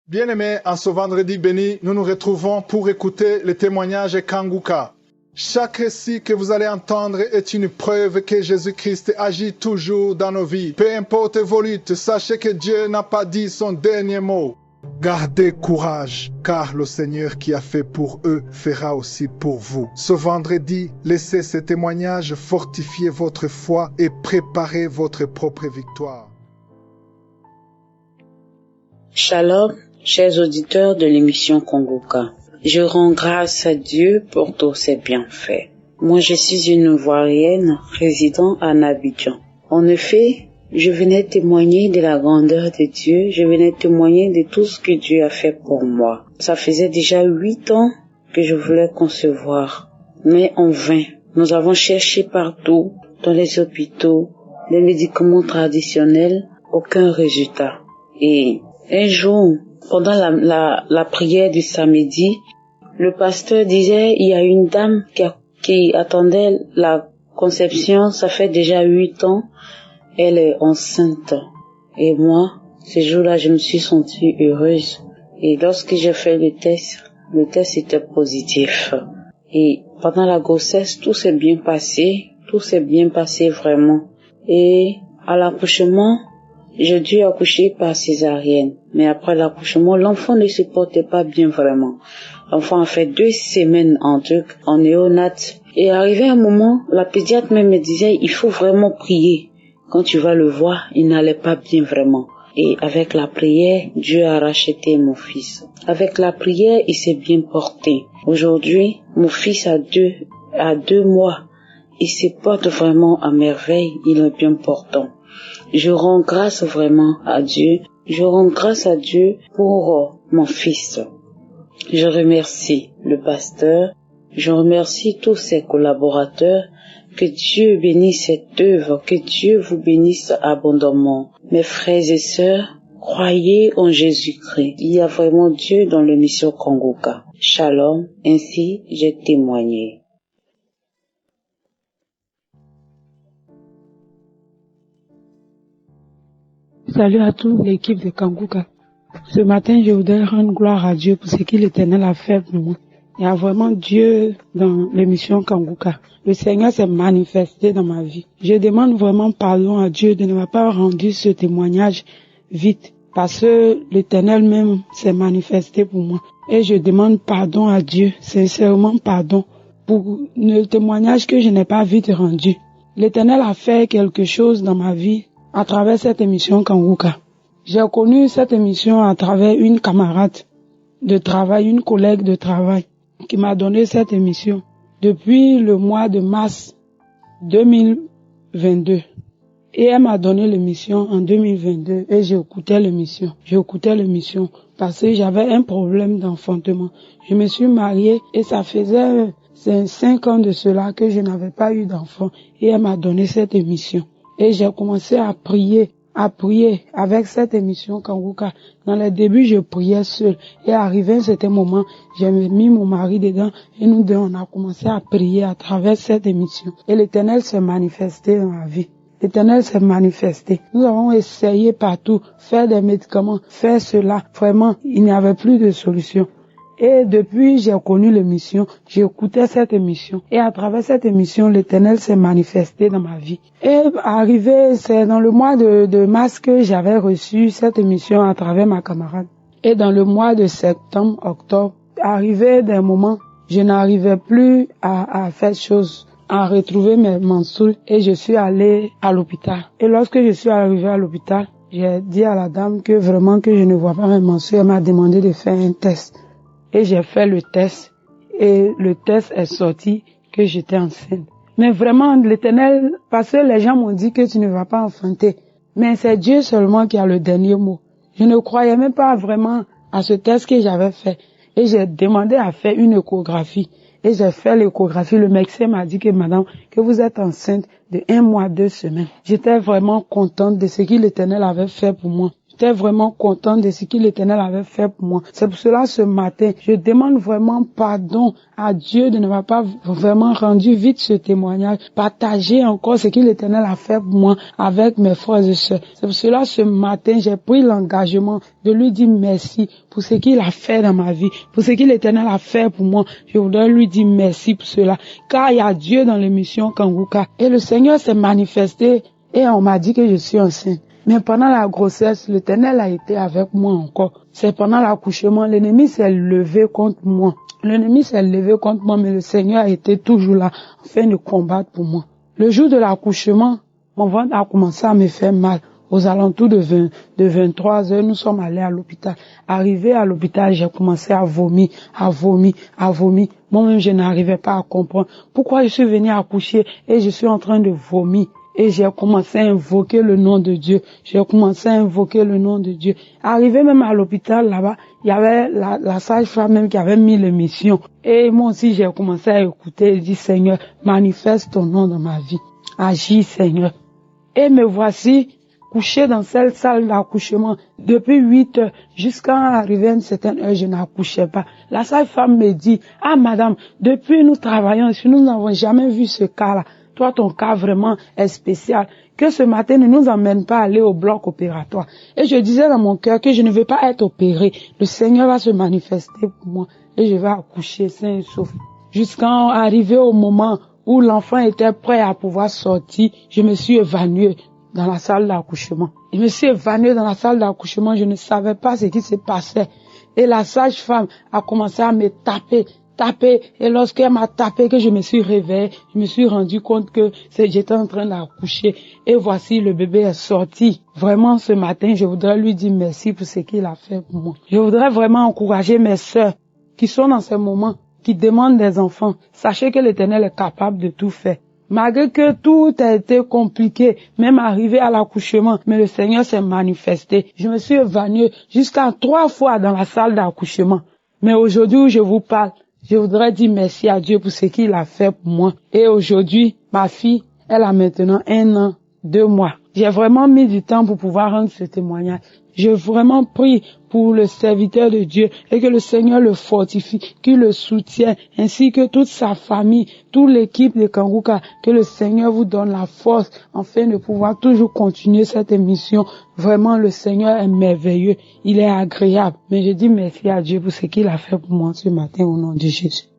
Bien-aimés, en ce vendredi béni, nous nous retrouvons pour écouter le témoignage Kanguka. Chaque récit que vous allez entendre est une preuve que Jésus-Christ agit toujours dans nos vies. Peu importe vos luttes, sachez que Dieu n'a pas dit son dernier mot. Gardez courage, car le Seigneur qui a fait pour eux fera aussi pour vous. Ce vendredi, laissez ce témoignage fortifier votre foi et préparer votre propre victoire. Shalom, chers auditeurs de l'émission Kanguka. Je rends grâce à Dieu pour tous ses bienfaits. Moi, je suis une Ivoirienne résidant à Abidjan. En effet, je venais témoigner de la grandeur de Dieu, je venais témoigner de tout ce que Dieu a fait pour moi. Ça faisait déjà 8 ans que je voulais concevoir, mais en vain. Nous avons cherché partout, dans les hôpitaux, les médicaments traditionnels, aucun résultat. Et un jour, pendant la prière du samedi, le pasteur disait, il y a une dame qui attendait la conception, ça fait déjà 8 ans, elle est enceinte. Et moi, ce jour-là, je me suis sentie heureuse. Et lorsque j'ai fait le test était positif. Et pendant la grossesse, tout s'est bien passé vraiment. Et à l'accouchement, j'ai dû accoucher par césarienne. Mais après l'accouchement, l'enfant ne se portait pas bien vraiment. L'enfant a fait 2 semaines en néonat. Et arrivé un moment, la pédiatre même me disait, il faut vraiment prier. Quand tu vas le voir, il n'allait pas bien vraiment. Et avec la prière, Dieu a racheté mon fils. Avec la prière, il s'est bien porté. Aujourd'hui, mon fils a 2 mois. Il se porte vraiment à merveille, il est bien portant. Je rends grâce vraiment à Dieu. Je rends grâce à Dieu pour mon fils. Je remercie le pasteur. Je remercie tous ses collaborateurs. Que Dieu bénisse cette œuvre. Que Dieu vous bénisse abondamment. Mes frères et sœurs, croyez en Jésus-Christ. Il y a vraiment Dieu dans l'émission Kanguka. Shalom. Ainsi, j'ai témoigné. Salut à toute l'équipe de Kanguka. Ce matin, je voudrais rendre gloire à Dieu pour ce que l'Éternel a fait pour moi. Il y a vraiment Dieu dans l'émission Kanguka. Le Seigneur s'est manifesté dans ma vie. Je demande vraiment pardon à Dieu de ne m'avoir pas rendu ce témoignage vite, parce que l'Éternel même s'est manifesté pour moi. Et je demande pardon à Dieu, sincèrement pardon, pour le témoignage que je n'ai pas vite rendu. L'Éternel a fait quelque chose dans ma vie à travers cette émission Kanguka. J'ai connu cette émission à travers une camarade de travail, une collègue de travail, qui m'a donné cette émission depuis le mois de mars 2022. Et elle m'a donné l'émission en 2022 et j'écoutais l'émission parce que j'avais un problème d'enfantement. Je me suis mariée et ça faisait 5 ans de cela que je n'avais pas eu d'enfant et elle m'a donné cette émission. Et j'ai commencé à prier avec cette émission Kanguka. Dans les débuts, je priais seul. Et arrivé à un certain moment, j'ai mis mon mari dedans et nous deux, on a commencé à prier à travers cette émission. Et l'Éternel s'est manifesté dans ma vie. L'Éternel s'est manifesté. Nous avons essayé partout, faire des médicaments, faire cela. Vraiment, il n'y avait plus de solution. Et depuis, j'ai connu l'émission, j'écoutais cette émission. Et à travers cette émission, l'Éternel s'est manifesté dans ma vie. Et arrivé, c'est dans le mois de mars que j'avais reçu cette émission à travers ma camarade. Et dans le mois de septembre, octobre, arrivé d'un moment, je n'arrivais plus à faire chose, à retrouver mes menstrues. Et je suis allée à l'hôpital. Et lorsque je suis arrivée à l'hôpital, j'ai dit à la dame que vraiment que je ne vois pas mes menstrues. Elle m'a demandé de faire un test. Et j'ai fait le test et le test est sorti que j'étais enceinte. Mais vraiment l'Éternel, parce que les gens m'ont dit que tu ne vas pas enfanter. Mais c'est Dieu seulement qui a le dernier mot. Je ne croyais même pas vraiment à ce test que j'avais fait. Et j'ai demandé à faire une échographie. Et j'ai fait l'échographie. Le médecin m'a dit que madame, que vous êtes enceinte de 1 mois, 2 semaines. J'étais vraiment contente de ce que l'Éternel avait fait pour moi. J'étais vraiment contente de ce que l'Éternel avait fait pour moi. C'est pour cela, ce matin, je demande vraiment pardon à Dieu de ne m'avoir pas vraiment rendu vite ce témoignage, partager encore ce que l'Éternel a fait pour moi avec mes frères et sœurs. C'est pour cela, ce matin, j'ai pris l'engagement de lui dire merci pour ce qu'il a fait dans ma vie, pour ce que l'Éternel a fait pour moi. Je voudrais lui dire merci pour cela, car il y a Dieu dans l'émission Kanguka. Et le Seigneur s'est manifesté et on m'a dit que je suis enceinte. Mais pendant la grossesse, l'Éternel a été avec moi encore. C'est pendant l'accouchement, l'ennemi s'est levé contre moi. L'ennemi s'est levé contre moi, mais le Seigneur a été toujours là, afin de combattre pour moi. Le jour de l'accouchement, mon ventre a commencé à me faire mal. Aux alentours de 23 heures, nous sommes allés à l'hôpital. Arrivé à l'hôpital, j'ai commencé à vomir. Moi-même, je n'arrivais pas à comprendre pourquoi je suis venue accoucher et je suis en train de vomir. Et j'ai commencé à invoquer le nom de Dieu. Arrivé même à l'hôpital là-bas, il y avait la sage-femme même qui avait mis l'émission. Et moi aussi, j'ai commencé à écouter et dire, Seigneur, manifeste ton nom dans ma vie. Agis, Seigneur. Et me voici couché dans cette salle d'accouchement depuis 8 heures jusqu'à arriver à une certaine heure, je n'accouchais pas. La sage-femme me dit, ah madame, depuis nous travaillons ici, nous n'avons jamais vu ce cas-là. Toi, ton cas vraiment est spécial. Que ce matin ne nous emmène pas aller au bloc opératoire. Et je disais dans mon cœur que je ne vais pas être opérée. Le Seigneur va se manifester pour moi et je vais accoucher sain et sauf. Jusqu'à arriver au moment où l'enfant était prêt à pouvoir sortir, je me suis évanouie dans la salle d'accouchement. Je me suis évanouie dans la salle d'accouchement, je ne savais pas ce qui se passait. Et la sage-femme a commencé à me taper. Et lorsqu'elle m'a tapé, que je me suis réveillée, je me suis rendu compte que j'étais en train d'accoucher. Et voici, le bébé est sorti. Vraiment, ce matin, je voudrais lui dire merci pour ce qu'il a fait pour moi. Je voudrais vraiment encourager mes sœurs qui sont dans ces moments, qui demandent des enfants. Sachez que l'Éternel est capable de tout faire. Malgré que tout a été compliqué, même arrivé à l'accouchement, mais le Seigneur s'est manifesté. Je me suis évanouie jusqu'à 3 fois dans la salle d'accouchement. Mais aujourd'hui où je vous parle, je voudrais dire merci à Dieu pour ce qu'il a fait pour moi. Et aujourd'hui, ma fille, elle a maintenant 1 an, 2 mois. J'ai vraiment mis du temps pour pouvoir rendre ce témoignage. Je vraiment prie pour le serviteur de Dieu et que le Seigneur le fortifie, qu'il le soutienne, ainsi que toute sa famille, toute l'équipe de Kanguka, que le Seigneur vous donne la force afin de pouvoir toujours continuer cette émission. Vraiment, le Seigneur est merveilleux, il est agréable. Mais je dis merci à Dieu pour ce qu'il a fait pour moi ce matin au nom de Jésus.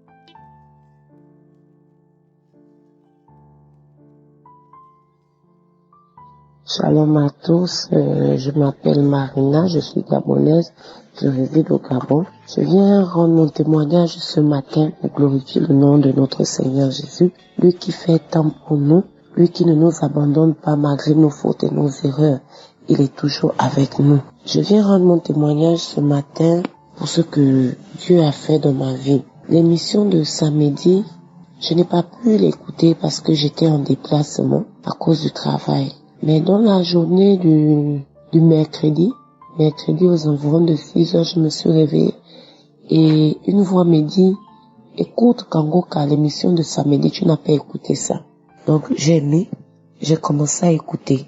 Shalom à tous, je m'appelle Marina, je suis gabonaise, je réside au Gabon. Je viens rendre mon témoignage ce matin pour glorifier le nom de notre Seigneur Jésus, lui qui fait tant pour nous, lui qui ne nous abandonne pas malgré nos fautes et nos erreurs. Il est toujours avec nous. Je viens rendre mon témoignage ce matin pour ce que Dieu a fait dans ma vie. L'émission de samedi, je n'ai pas pu l'écouter parce que j'étais en déplacement à cause du travail. Mais dans la journée du mercredi aux environs de 6 heures, je me suis réveillée et une voix me dit, écoute Kanguka, l'émission de samedi, tu n'as pas écouté ça. Donc j'ai commencé à écouter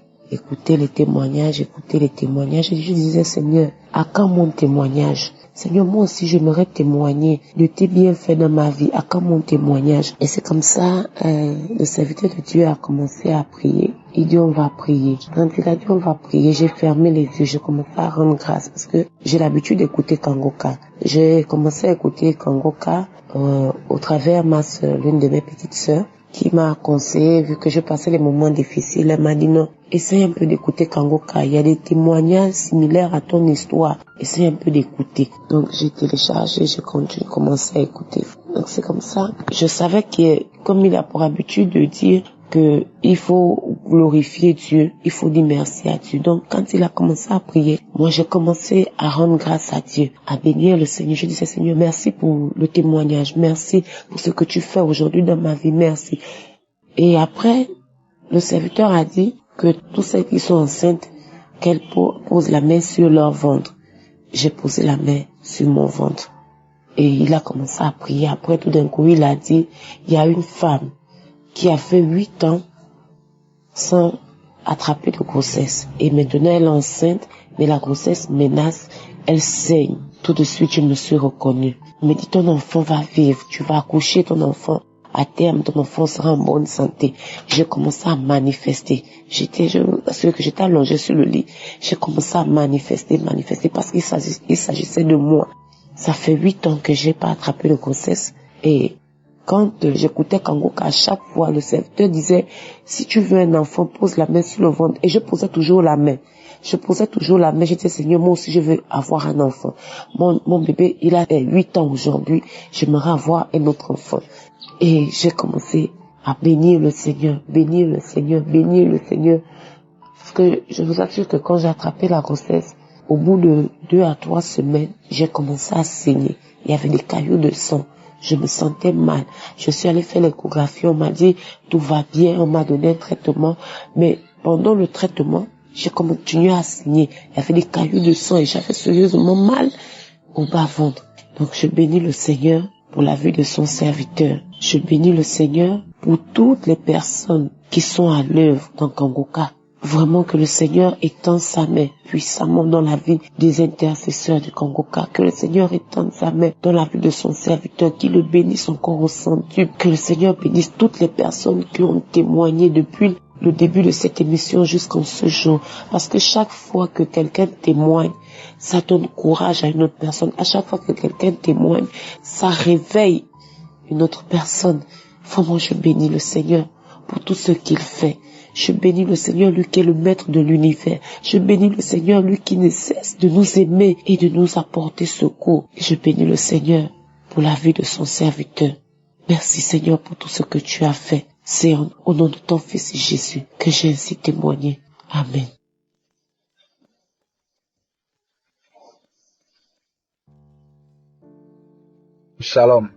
les témoignages, et je disais, Seigneur, à quand mon témoignage? Seigneur, moi aussi, j'aimerais témoigner de tes bienfaits dans ma vie. À quand mon témoignage? Et c'est comme ça, le serviteur de Dieu a commencé à prier. Il dit, on va prier. Quand il a dit, on va prier, j'ai fermé les yeux, j'ai commencé à rendre grâce parce que j'ai l'habitude d'écouter Kanguka. J'ai commencé à écouter Kanguka au travers l'une de mes petites sœurs, qui m'a conseillé, vu que je passais les moments difficiles, elle m'a dit non, essaye un peu d'écouter Kanguka, il y a des témoignages similaires à ton histoire, essaye un peu d'écouter. Donc j'ai téléchargé, j'ai commencé à écouter. Donc c'est comme ça, je savais que, comme il a pour habitude de dire que il faut glorifier Dieu, il faut dire merci à Dieu. Donc quand il a commencé à prier, moi j'ai commencé à rendre grâce à Dieu, à bénir le Seigneur. Je disais, Seigneur, merci pour le témoignage, merci pour ce que tu fais aujourd'hui dans ma vie, merci. Et après, le serviteur a dit que tous ceux qui sont enceintes, qu'elles posent la main sur leur ventre. J'ai posé la main sur mon ventre. Et il a commencé à prier. Après, tout d'un coup, il a dit, il y a une femme qui a fait 8 ans sans attraper de grossesse. Et maintenant, elle est enceinte Mais la grossesse menace, elle saigne. Tout de suite, je me suis reconnue. On me dit, ton enfant va vivre, tu vas accoucher ton enfant. À terme, ton enfant sera en bonne santé. J'ai commencé à manifester. J'étais allongée sur le lit. J'ai commencé à manifester parce qu'il s'agissait de moi. Ça fait 8 ans que j'ai pas attrapé de grossesse. Et quand j'écoutais Kangoka, à chaque fois, le serviteur disait, si tu veux un enfant, pose la main sur le ventre. Et je posais toujours la main. Je disais, Seigneur, moi aussi, je veux avoir un enfant. Mon bébé, il a 8 ans aujourd'hui. J'aimerais avoir un autre enfant. Et j'ai commencé à bénir le Seigneur. Parce que je vous assure que quand j'ai attrapé la grossesse, au bout de 2 à 3 semaines, j'ai commencé à saigner. Il y avait des cailloux de sang. Je me sentais mal. Je suis allée faire l'échographie. On m'a dit, tout va bien. On m'a donné un traitement. Mais pendant le traitement, j'ai continué à saigner. Il y avait des cailloux de sang et j'avais sérieusement mal au bas-ventre. Donc je bénis le Seigneur pour la vie de son serviteur. Je bénis le Seigneur pour toutes les personnes qui sont à l'œuvre dans Kangoka. Vraiment que le Seigneur étende sa main puissamment dans la vie des intercesseurs du Kangoka. Que le Seigneur étende sa main dans la vie de son serviteur, qu'il le bénisse encore au centuple. Que le Seigneur bénisse toutes les personnes qui ont témoigné depuis le début de cette émission jusqu'en ce jour. Parce que chaque fois que quelqu'un témoigne, ça donne courage à une autre personne. À chaque fois que quelqu'un témoigne, ça réveille une autre personne. Vraiment, je bénis le Seigneur pour tout ce qu'il fait. Je bénis le Seigneur, lui qui est le maître de l'univers. Je bénis le Seigneur, lui qui ne cesse de nous aimer et de nous apporter secours. Je bénis le Seigneur pour la vie de son serviteur. Merci Seigneur pour tout ce que tu as fait. C'est au nom de ton Fils Jésus que j'ai ainsi témoigné. Amen. Shalom.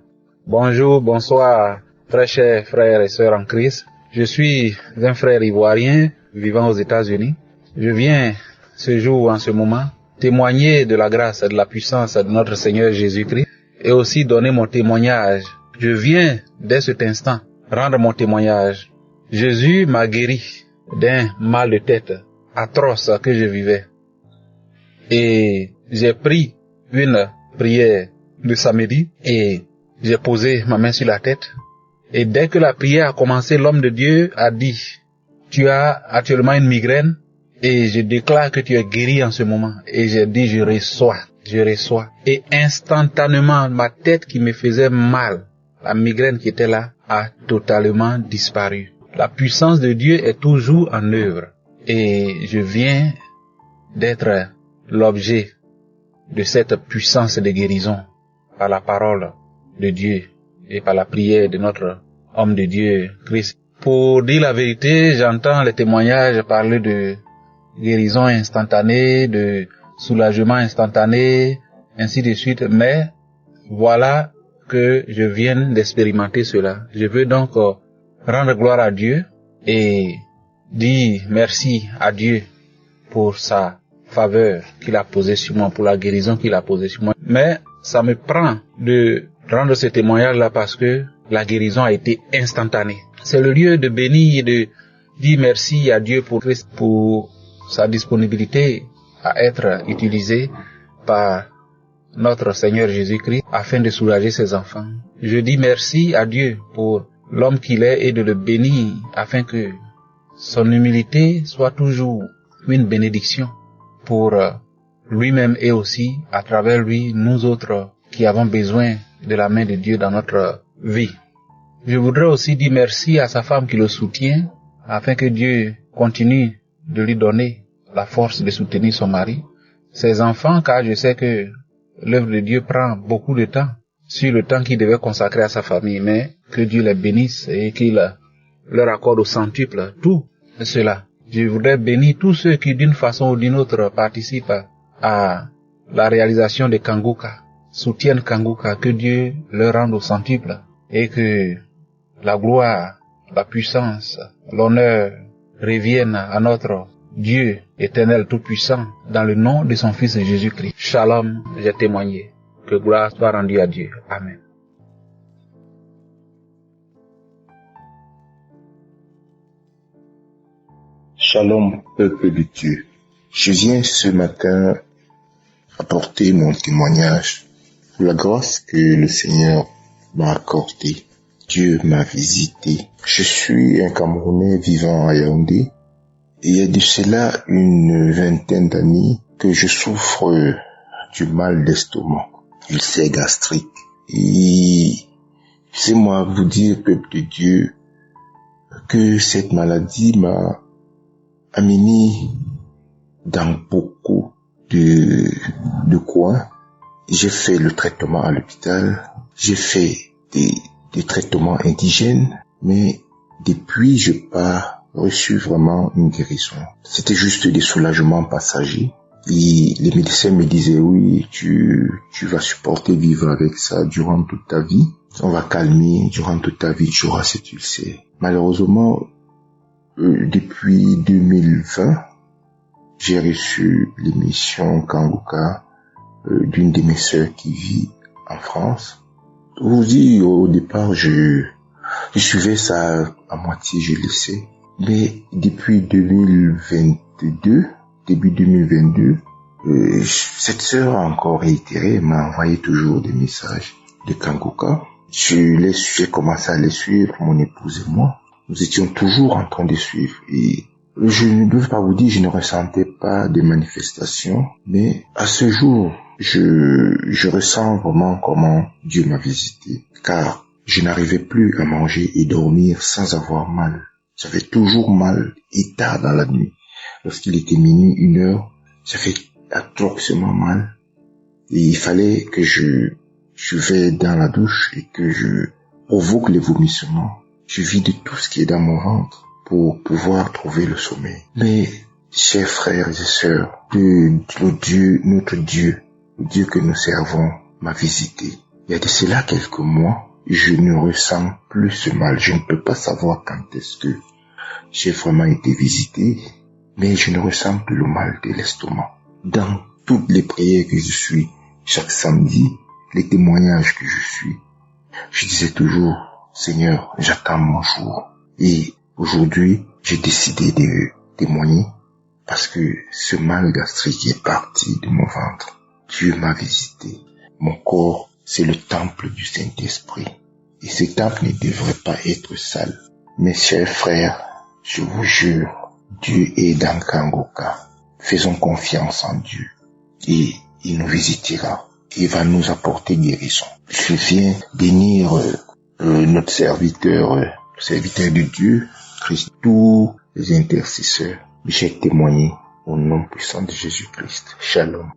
Bonjour, bonsoir, très chers frères et sœurs en Christ. Je suis un frère ivoirien vivant aux États-Unis. Je viens ce jour, en ce moment, témoigner de la grâce et de la puissance de notre Seigneur Jésus-Christ et aussi donner mon témoignage. Je viens, dès cet instant, rendre mon témoignage. Jésus m'a guéri d'un mal de tête atroce que je vivais. Et j'ai pris une prière le samedi et j'ai posé ma main sur la tête. Et dès que la prière a commencé, l'homme de Dieu a dit, tu as actuellement une migraine et je déclare que tu es guéri en ce moment. Et j'ai dit, je reçois. Et instantanément, ma tête qui me faisait mal, la migraine qui était là, a totalement disparu. La puissance de Dieu est toujours en œuvre. Et je viens d'être l'objet de cette puissance de guérison par la parole de Dieu et par la prière de notre homme de Dieu, Christ. Pour dire la vérité, j'entends les témoignages parler de guérison instantanée, de soulagement instantané, ainsi de suite, mais voilà que je viens d'expérimenter cela. Je veux donc rendre gloire à Dieu et dire merci à Dieu pour sa faveur qu'il a posée sur moi, pour la guérison qu'il a posée sur moi. Mais ça me prend de rendre ce témoignage-là parce que la guérison a été instantanée. C'est le lieu de bénir et de dire merci à Dieu pour Christ, pour sa disponibilité à être utilisée par notre Seigneur Jésus-Christ afin de soulager ses enfants. Je dis merci à Dieu pour l'homme qu'il est et de le bénir afin que son humilité soit toujours une bénédiction pour lui-même et aussi à travers lui, nous autres qui avons besoin de la main de Dieu dans notre vie. Je voudrais aussi dire merci à sa femme qui le soutient afin que Dieu continue de lui donner la force de soutenir son mari, ses enfants, car je sais que l'œuvre de Dieu prend beaucoup de temps sur le temps qu'il devait consacrer à sa famille, mais que Dieu les bénisse et qu'il leur accorde au centuple tout cela. Je voudrais bénir tous ceux qui d'une façon ou d'une autre participent à la réalisation de Kangoka, soutiennent Kangoka, que Dieu leur rende au centuple et que la gloire, la puissance, l'honneur reviennent à notre Dieu éternel tout-puissant dans le nom de son Fils Jésus-Christ. Shalom, j'ai témoigné. Que gloire soit rendue à Dieu. Amen. Shalom, peuple de Dieu. Je viens ce matin apporter mon témoignage pour la grâce que le Seigneur m'a accordée. Dieu m'a visité. Je suis un Camerounais vivant à Yaoundé. Et il y a de cela une vingtaine d'années que je souffre du mal d'estomac, ulcère gastrique. Et c'est moi vous dire, peuple de Dieu, que cette maladie m'a amené dans beaucoup de coins. J'ai fait le traitement à l'hôpital, j'ai fait des traitements indigènes, mais depuis je n'ai pas reçu vraiment une guérison. C'était juste des soulagements passagers. Et les médecins me disaient, oui, tu vas supporter vivre avec ça durant toute ta vie. On va calmer, durant toute ta vie, tu auras cet ulcère. Malheureusement, depuis 2020, j'ai reçu l'émission Kanguka d'une de mes sœurs qui vit en France. Je vous dis, au départ, je suivais ça à moitié, je laissais. Mais depuis 2022, début 2022, cette sœur a encore réitéré, m'a envoyé toujours des messages de Kanguka. J'ai commencé à les suivre, mon épouse et moi. Nous étions toujours en train de suivre. Et je ne peux pas vous dire, je ne ressentais pas de manifestations, mais à ce jour, je ressens vraiment comment Dieu m'a visité, car je n'arrivais plus à manger et dormir sans avoir mal. J'avais toujours mal et tard dans la nuit. Lorsqu'il était minuit, 1h, ça fait atrocement mal. Et il fallait que je vais dans la douche et que je provoque les vomissements. Je vide tout ce qui est dans mon ventre pour pouvoir trouver le sommeil. Mais, chers frères et sœurs, notre Dieu, le Dieu que nous servons, m'a visité. Il y a de cela quelques mois, je ne ressens plus ce mal. Je ne peux pas savoir quand est-ce que j'ai vraiment été visité, mais je ne ressens plus le mal de l'estomac. Dans toutes les prières que je suis, chaque samedi, les témoignages que je suis, je disais toujours, Seigneur, j'attends mon jour. Et aujourd'hui, j'ai décidé de témoigner parce que ce mal gastrique est parti de mon ventre. Dieu m'a visité. Mon corps, c'est le temple du Saint-Esprit. Et ce temple ne devrait pas être sale. Mes chers frères, je vous jure, Dieu est dans Kanguka. Faisons confiance en Dieu. Et il nous visitera. Il va nous apporter guérison. Je viens bénir notre serviteur, le serviteur de Dieu, Christ, tous les intercesseurs. J'ai témoigné au nom puissant de Jésus-Christ. Shalom.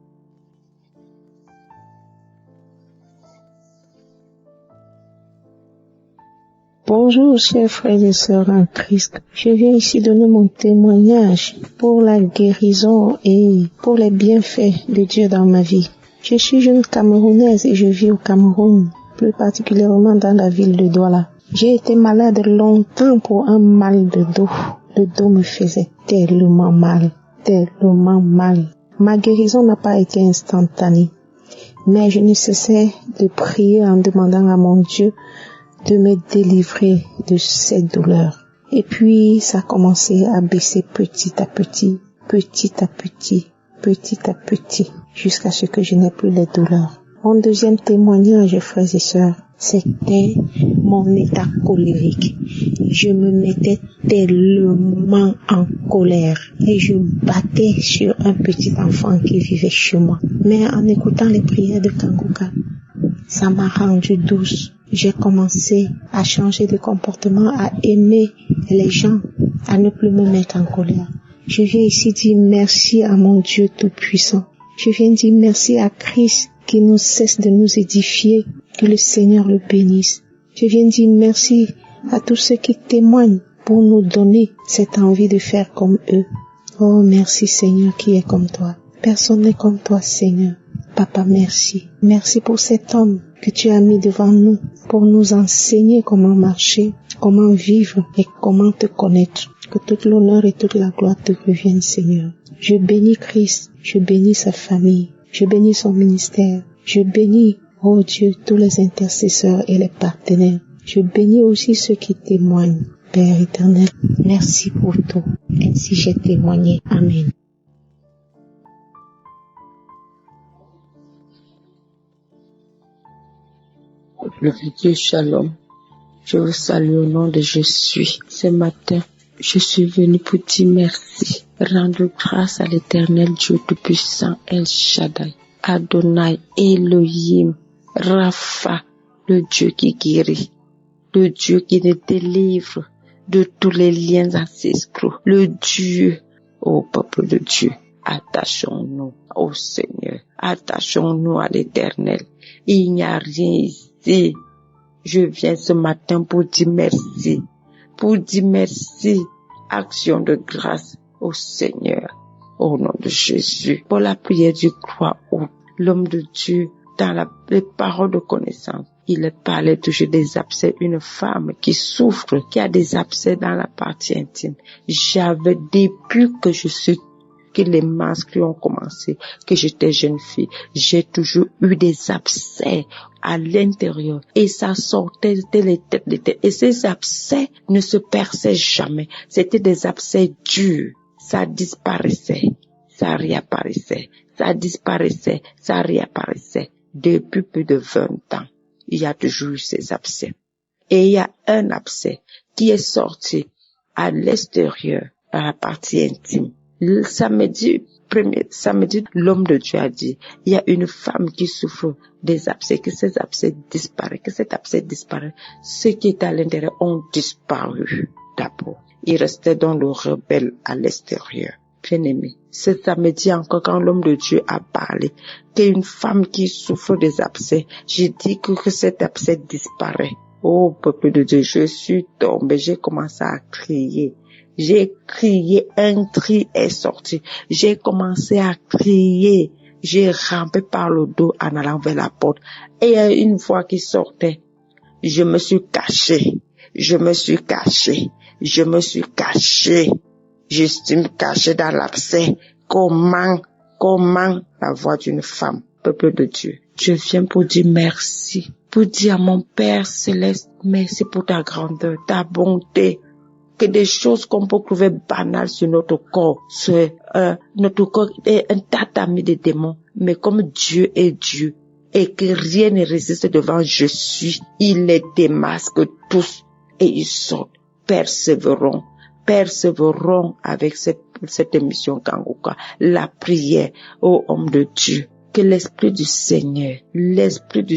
Bonjour, chers frères et sœurs en Christ. Je viens ici donner mon témoignage pour la guérison et pour les bienfaits de Dieu dans ma vie. Je suis une Camerounaise et je vis au Cameroun, plus particulièrement dans la ville de Douala. J'ai été malade longtemps pour un mal de dos. Le dos me faisait tellement mal. Ma guérison n'a pas été instantanée, mais je ne cessais de prier en demandant à mon Dieu de me délivrer de cette douleur. Et puis, ça a commencé à baisser petit à petit, jusqu'à ce que je n'ai plus les douleurs. Mon deuxième témoignage, frères et sœurs, c'était mon état colérique. Je me mettais tellement en colère et je battais sur un petit enfant qui vivait chez moi. Mais en écoutant les prières de Kanguka, ça m'a rendue douce. J'ai commencé à changer de comportement, à aimer les gens, à ne plus me mettre en colère. Je viens ici dire merci à mon Dieu Tout-Puissant. Je viens dire merci à Christ qui ne cesse de nous édifier. Que le Seigneur le bénisse. Je viens dire merci à tous ceux qui témoignent pour nous donner cette envie de faire comme eux. Oh, merci Seigneur qui est comme toi. Personne n'est comme toi, Seigneur. Papa, merci. Merci pour cet homme que tu as mis devant nous pour nous enseigner comment marcher, comment vivre et comment te connaître. Que toute l'honneur et toute la gloire te reviennent, Seigneur. Je bénis Christ, je bénis sa famille, je bénis son ministère, je bénis, oh Dieu, tous les intercesseurs et les partenaires. Je bénis aussi ceux qui témoignent. Père éternel, merci pour tout. Ainsi j'ai témoigné. Amen. peuple de Dieu, shalom. Je vous salue au nom de je suis. Ce matin, je suis venu pour dire merci. Rendre grâce à l'Éternel Dieu Tout-Puissant, El Shaddai, Adonai, Elohim, Rapha, le Dieu qui guérit, le Dieu qui nous délivre de tous les liens ancestraux, le Dieu, ô peuple de Dieu. Attachons-nous au Seigneur, attachons-nous à l'Éternel. Il n'y a rien ici. Je viens ce matin pour dire merci, action de grâce au Seigneur, au nom de Jésus. Pour la prière du croix, l'homme de Dieu, dans les paroles de connaissance, il parlait toujours des abcès. Une femme qui souffre, qui a des abcès dans la partie intime. J'avais, depuis que les menstrues ont commencé, que j'étais jeune fille, j'ai toujours eu des abcès à l'intérieur et ça sortait les têtes. Et ces abcès ne se perçaient jamais. C'était des abcès durs. Ça disparaissait, ça réapparaissait. Ça disparaissait, ça réapparaissait. Depuis plus de 20 ans, il y a toujours eu ces abcès. Et il y a un abcès qui est sorti à l'extérieur, à la partie intime. Le samedi, l'homme de Dieu a dit, il y a une femme qui souffre des abcès, que ces abcès disparaissent, ceux qui étaient à l'intérieur ont disparu d'abord. Il restait dans le rebelle à l'extérieur. Bien-aimé, ce samedi encore, quand l'homme de Dieu a parlé, qu'une femme qui souffre des abcès, j'ai dit que cet abcès disparaît. Oh, peuple de Dieu, je suis tombée, j'ai commencé à crier. J'ai crié, un cri est sorti. J'ai commencé à crier. J'ai rampé par le dos en allant vers la porte. Et une fois qu'il sortait, je me suis cachée. Je suis cachée dans l'abcès. Comment la voix d'une femme, peuple de Dieu. Je viens pour dire merci. Pour dire à mon Père Céleste, merci pour ta grandeur, ta bonté. Que des choses qu'on peut trouver banales sur notre corps, notre corps est un tatami de démons, mais comme Dieu est Dieu et que rien ne résiste devant je suis, il les démasque tous et ils sortent. Persévérons avec cette émission Kanguka, la prière ô homme de Dieu. Que l'Esprit du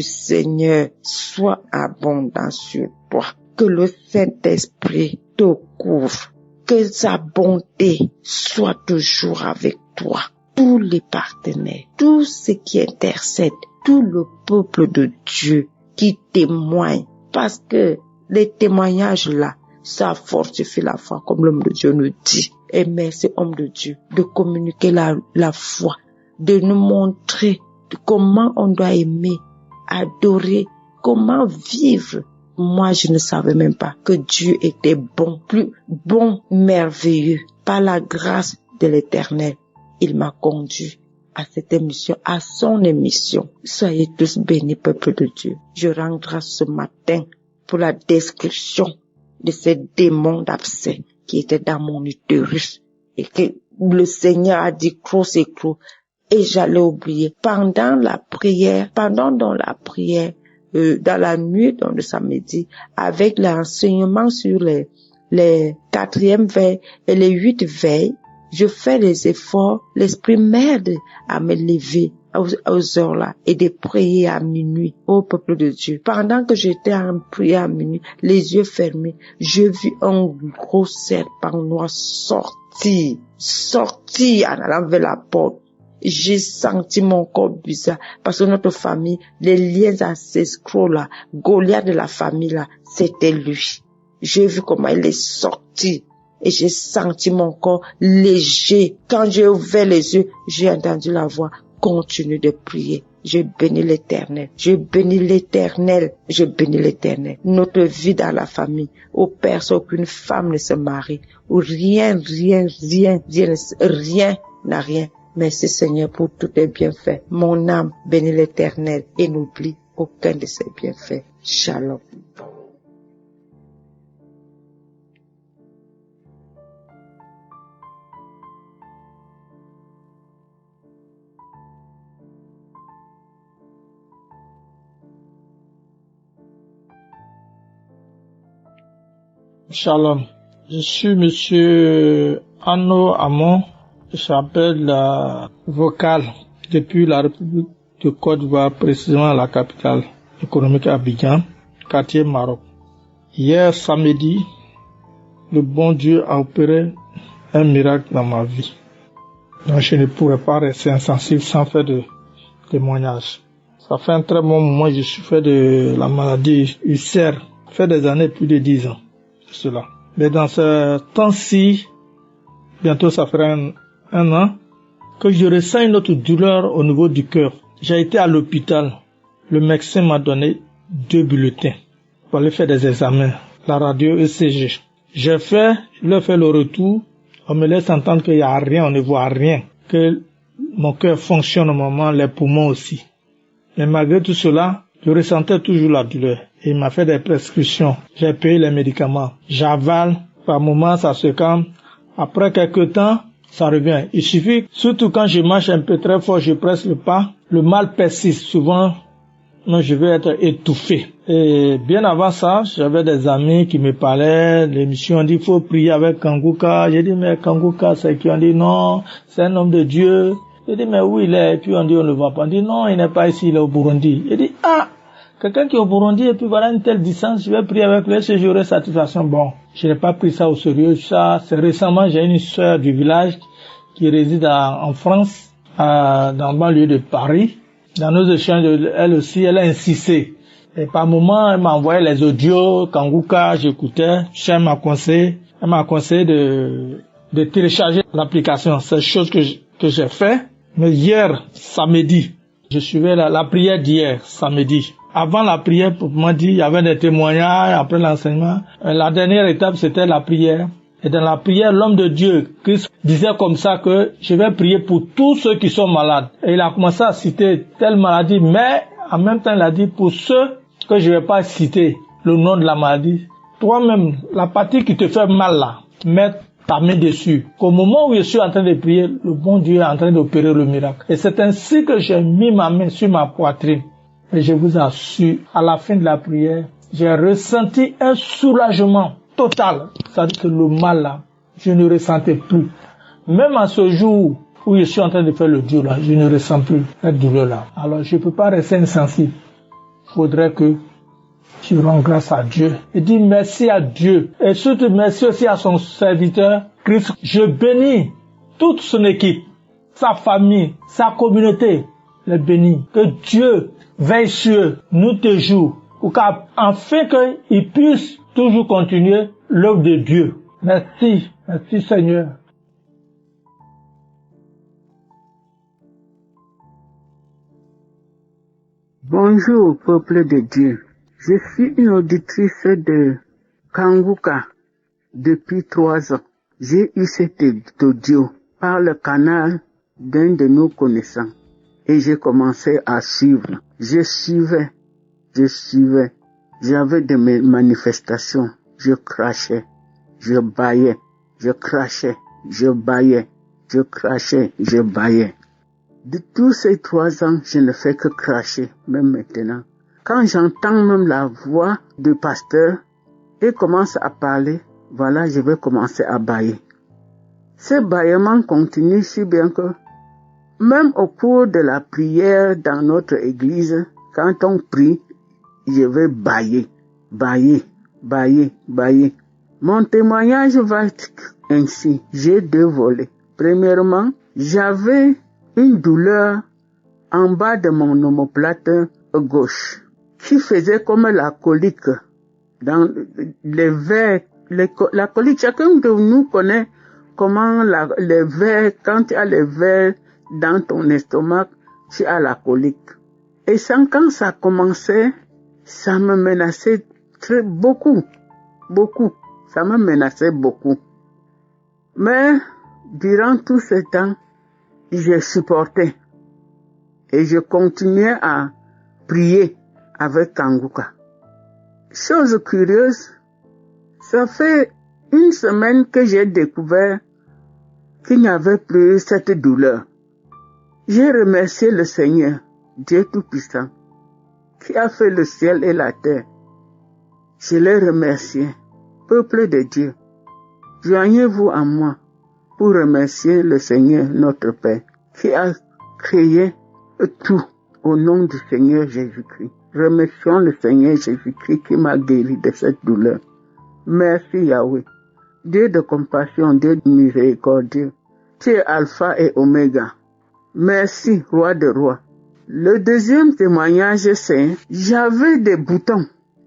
Seigneur soit abondant sur toi. Que le Saint-Esprit te couvre. Que sa bonté soit toujours avec toi. Tous les partenaires, tous ceux qui intercèdent, tout le peuple de Dieu qui témoigne. Parce que les témoignages là, ça fortifie la foi, comme l'homme de Dieu nous dit. Et merci, homme de Dieu, de communiquer la foi, de nous montrer comment on doit aimer, adorer, comment vivre. Moi, je ne savais même pas que Dieu était bon, plus bon, merveilleux. Par la grâce de l'Éternel, il m'a conduit à cette émission, à son émission. Soyez tous bénis, peuple de Dieu. Je rends grâce ce matin pour la description de ces démons d'abcès qui étaient dans mon utérus et que le Seigneur a dit croc c'est croc et j'allais oublier. Pendant la prière, dans la nuit, dans le samedi, avec l'enseignement sur les 4e veilles et les 8 veilles, je fais les efforts, l'esprit m'aide à me lever aux heures là et de prier à minuit au peuple de Dieu. Pendant que j'étais en prière à minuit, les yeux fermés, je vis un gros serpent noir sortir en allant vers la porte. J'ai senti mon corps bizarre parce que notre famille, les liens ancestraux là, Goliath de la famille là, c'était lui. J'ai vu comment il est sorti et j'ai senti mon corps léger. Quand j'ai ouvert les yeux, j'ai entendu la voix, continue de prier. Je bénis l'Éternel. Notre vie dans la famille, où personne, aucune femme ne se marie, où rien n'a rien. Merci Seigneur pour tous tes bienfaits. Mon âme bénit l'Éternel et n'oublie aucun de ses bienfaits. Shalom. Shalom. Je suis monsieur Anno Amon. J'appelle la vocale depuis la République de Côte d'Ivoire, précisément la capitale économique Abidjan, quartier Maroc. Hier samedi, le bon Dieu a opéré un miracle dans ma vie. Donc je ne pourrais pas rester insensible sans faire de témoignage. Ça fait un très bon moment que je souffrais de la maladie ulcère. Ça fait des années, plus de 10 ans, cela. Mais dans ce temps-ci, bientôt ça fera un an, que je ressens une autre douleur au niveau du cœur. J'ai été à l'hôpital. Le médecin m'a donné 2 bulletins pour aller faire des examens, la radio ECG. J'ai fait, il a fait le retour. On me laisse entendre qu'il n'y a rien, on ne voit rien, que mon cœur fonctionne normalement, les poumons aussi. Mais malgré tout cela, je ressentais toujours la douleur. Et il m'a fait des prescriptions. J'ai payé les médicaments. J'avale, par moments ça se calme. Après quelques temps, ça revient. Il suffit, surtout quand je marche un peu très fort, je presse le pas, le mal persiste. Souvent, je vais être étouffé. Et bien avant ça, j'avais des amis qui me parlaient, l'émission, on dit, il faut prier avec Kanguka. J'ai dit, mais Kanguka, c'est qui? On dit, non, c'est un homme de Dieu. J'ai dit, mais où il est? Et puis on dit, on ne le voit pas. On dit, non, il n'est pas ici, il est au Burundi. J'ai dit, quelqu'un qui est au Burundi, et puis voilà une telle distance, je vais prier avec lui, si j'aurai satisfaction. Bon, je n'ai pas pris ça au sérieux. Ça, c'est récemment, j'ai une sœur du village qui réside en France, dans le banlieue de Paris. Dans nos échanges, elle aussi, elle a insisté. Et par moment, elle m'a envoyé les audios, Kanguka, j'écoutais. Elle m'a conseillé de télécharger l'application. C'est chose que j'ai fait. Mais hier, samedi, je suivais la prière d'hier, samedi. Avant la prière, pour moi dit, il y avait des témoignages, après l'enseignement. La dernière étape, c'était la prière. Et dans la prière, l'homme de Dieu, Christ, disait comme ça que je vais prier pour tous ceux qui sont malades. Et il a commencé à citer telle maladie, mais en même temps, il a dit pour ceux que je ne vais pas citer le nom de la maladie, toi-même, la partie qui te fait mal là, mets ta main dessus. Qu'au moment où je suis en train de prier, le bon Dieu est en train d'opérer le miracle. Et c'est ainsi que j'ai mis ma main sur ma poitrine. Et je vous assure, à la fin de la prière, j'ai ressenti un soulagement total. C'est-à-dire que le mal là, je ne ressentais plus. Même à ce jour où je suis en train de faire le Dieu là, je ne ressens plus cette douleur là. Alors je ne peux pas rester insensible. Il faudrait que je rende grâce à Dieu et dis merci à Dieu. Et surtout merci aussi à son serviteur Christ. Je bénis toute son équipe, sa famille, sa communauté. Les bénis. Que Dieu veille sur eux, nous toujours, pour qu'afin qu'ils puissent toujours continuer l'œuvre de Dieu. Merci, merci Seigneur. Bonjour peuple de Dieu. Je suis une auditrice de Kanguka depuis 3 ans. J'ai eu cet audio par le canal d'un de nos connaissants et j'ai commencé à suivre. Je suivais. J'avais des manifestations. Je crachais, je baillais, je crachais, je baillais, je crachais, je baillais. De tous ces 3 ans, je ne fais que cracher, même maintenant. Quand j'entends même la voix du pasteur et commence à parler, voilà, je vais commencer à bailler. Ce bâillement continue si bien que, même au cours de la prière dans notre église, quand on prie, je vais bailler. Mon témoignage va être ainsi. J'ai 2 volets. Premièrement, j'avais une douleur en bas de mon omoplate gauche qui faisait comme la colique dans les vers. La colique, chacun de nous connaît comment les vers, quand tu as les vers dans ton estomac, tu as la colique. Et quand ça commençait, ça me menaçait beaucoup. Ça me menaçait beaucoup. Mais, durant tout ce temps, j'ai supporté. Et je continuais à prier avec Kanguka. Chose curieuse, ça fait 1 semaine que j'ai découvert qu'il n'y avait plus cette douleur. J'ai remercié le Seigneur, Dieu Peuple de Dieu, joignez-vous à moi pour remercier le Seigneur notre Père qui a créé tout au nom du Seigneur Jésus-Christ. Remercions le Seigneur Jésus-Christ qui m'a guéri de cette douleur. Merci Yahweh, Dieu de compassion, Dieu de miséricorde. Tu es Alpha et Oméga. Merci, Roi de rois. Le deuxième témoignage, c'est j'avais des boutons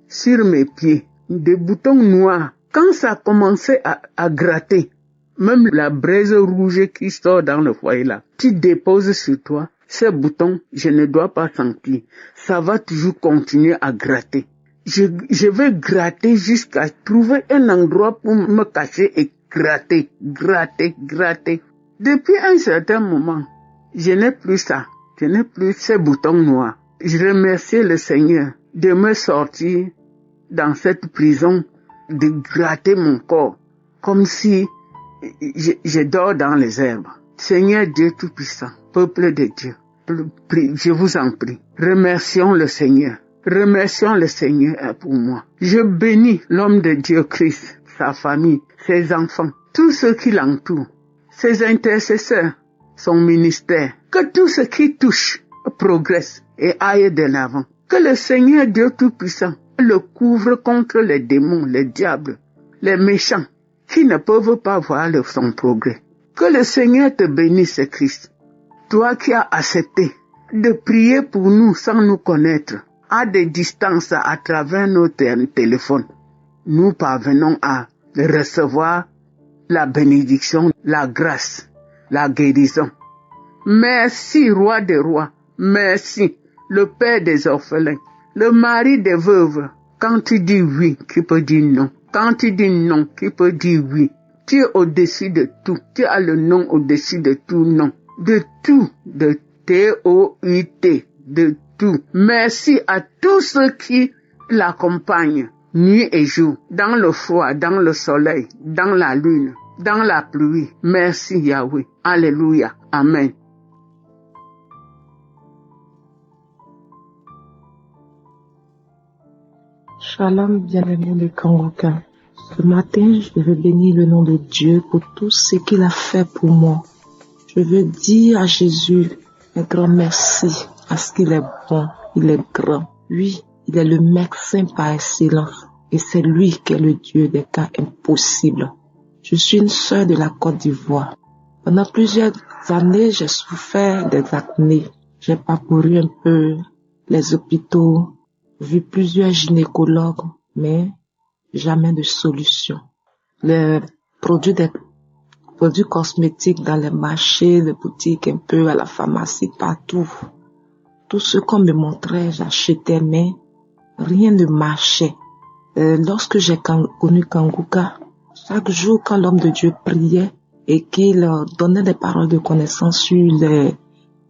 sur mes pieds, des boutons noirs. Quand ça commençait à gratter, même la braise rouge qui sort dans le foyer là, tu déposes sur toi, ces boutons, je ne dois pas sentir. Ça va toujours continuer à gratter. Je vais gratter jusqu'à trouver un endroit pour me cacher et gratter. Depuis un certain moment, je n'ai plus ça. Je n'ai plus ces boutons noirs. Je remercie le Seigneur de me sortir dans cette prison, de gratter mon corps, comme si je dors dans les herbes. Seigneur Dieu Tout-Puissant, peuple de Dieu, je vous en prie, remercions le Seigneur. Remercions le Seigneur pour moi. Je bénis l'homme de Dieu Christ, sa famille, ses enfants, tous ceux qui l'entourent, ses intercesseurs, son ministère. Que tout ce qui touche progresse et aille de l'avant. Que le Seigneur Dieu Tout-Puissant le couvre contre les démons, les diables, les méchants qui ne peuvent pas voir son progrès. Que le Seigneur te bénisse, Christ. Toi qui as accepté de prier pour nous sans nous connaître, à des distances à travers nos téléphones, nous parvenons à recevoir la bénédiction, la grâce, la guérison. Merci, Roi des rois. Merci, le Père des orphelins, le mari des veuves. Quand tu dis oui, qui peut dire non? Quand tu dis non, qui peut dire oui? Tu es au-dessus de tout. Tu as le nom au-dessus de tout nom. De tout, de T-O-U-T, de tout. Merci à tous ceux qui l'accompagnent, nuit et jour, dans le froid, dans le soleil, dans la lune, dans la pluie. Merci Yahweh. Alléluia. Amen. Shalom, bien-aimés de Kanguka. Ce matin, je veux bénir le nom de Dieu pour tout ce qu'il a fait pour moi. Je veux dire à Jésus un grand merci parce qu'il est bon, il est grand. Oui, il est le médecin par excellence et c'est lui qui est le Dieu des cas impossibles. Je suis une sœur de la Côte d'Ivoire. Pendant plusieurs années, j'ai souffert des acnés. J'ai parcouru un peu les hôpitaux, vu plusieurs gynécologues, mais jamais de solution. Les produits cosmétiques dans les marchés, les boutiques, un peu à la pharmacie, partout. Tout ce qu'on me montrait, j'achetais, mais rien ne marchait. Lorsque j'ai connu Kanguka, chaque jour quand l'homme de Dieu priait et qu'il donnait des paroles de connaissance sur les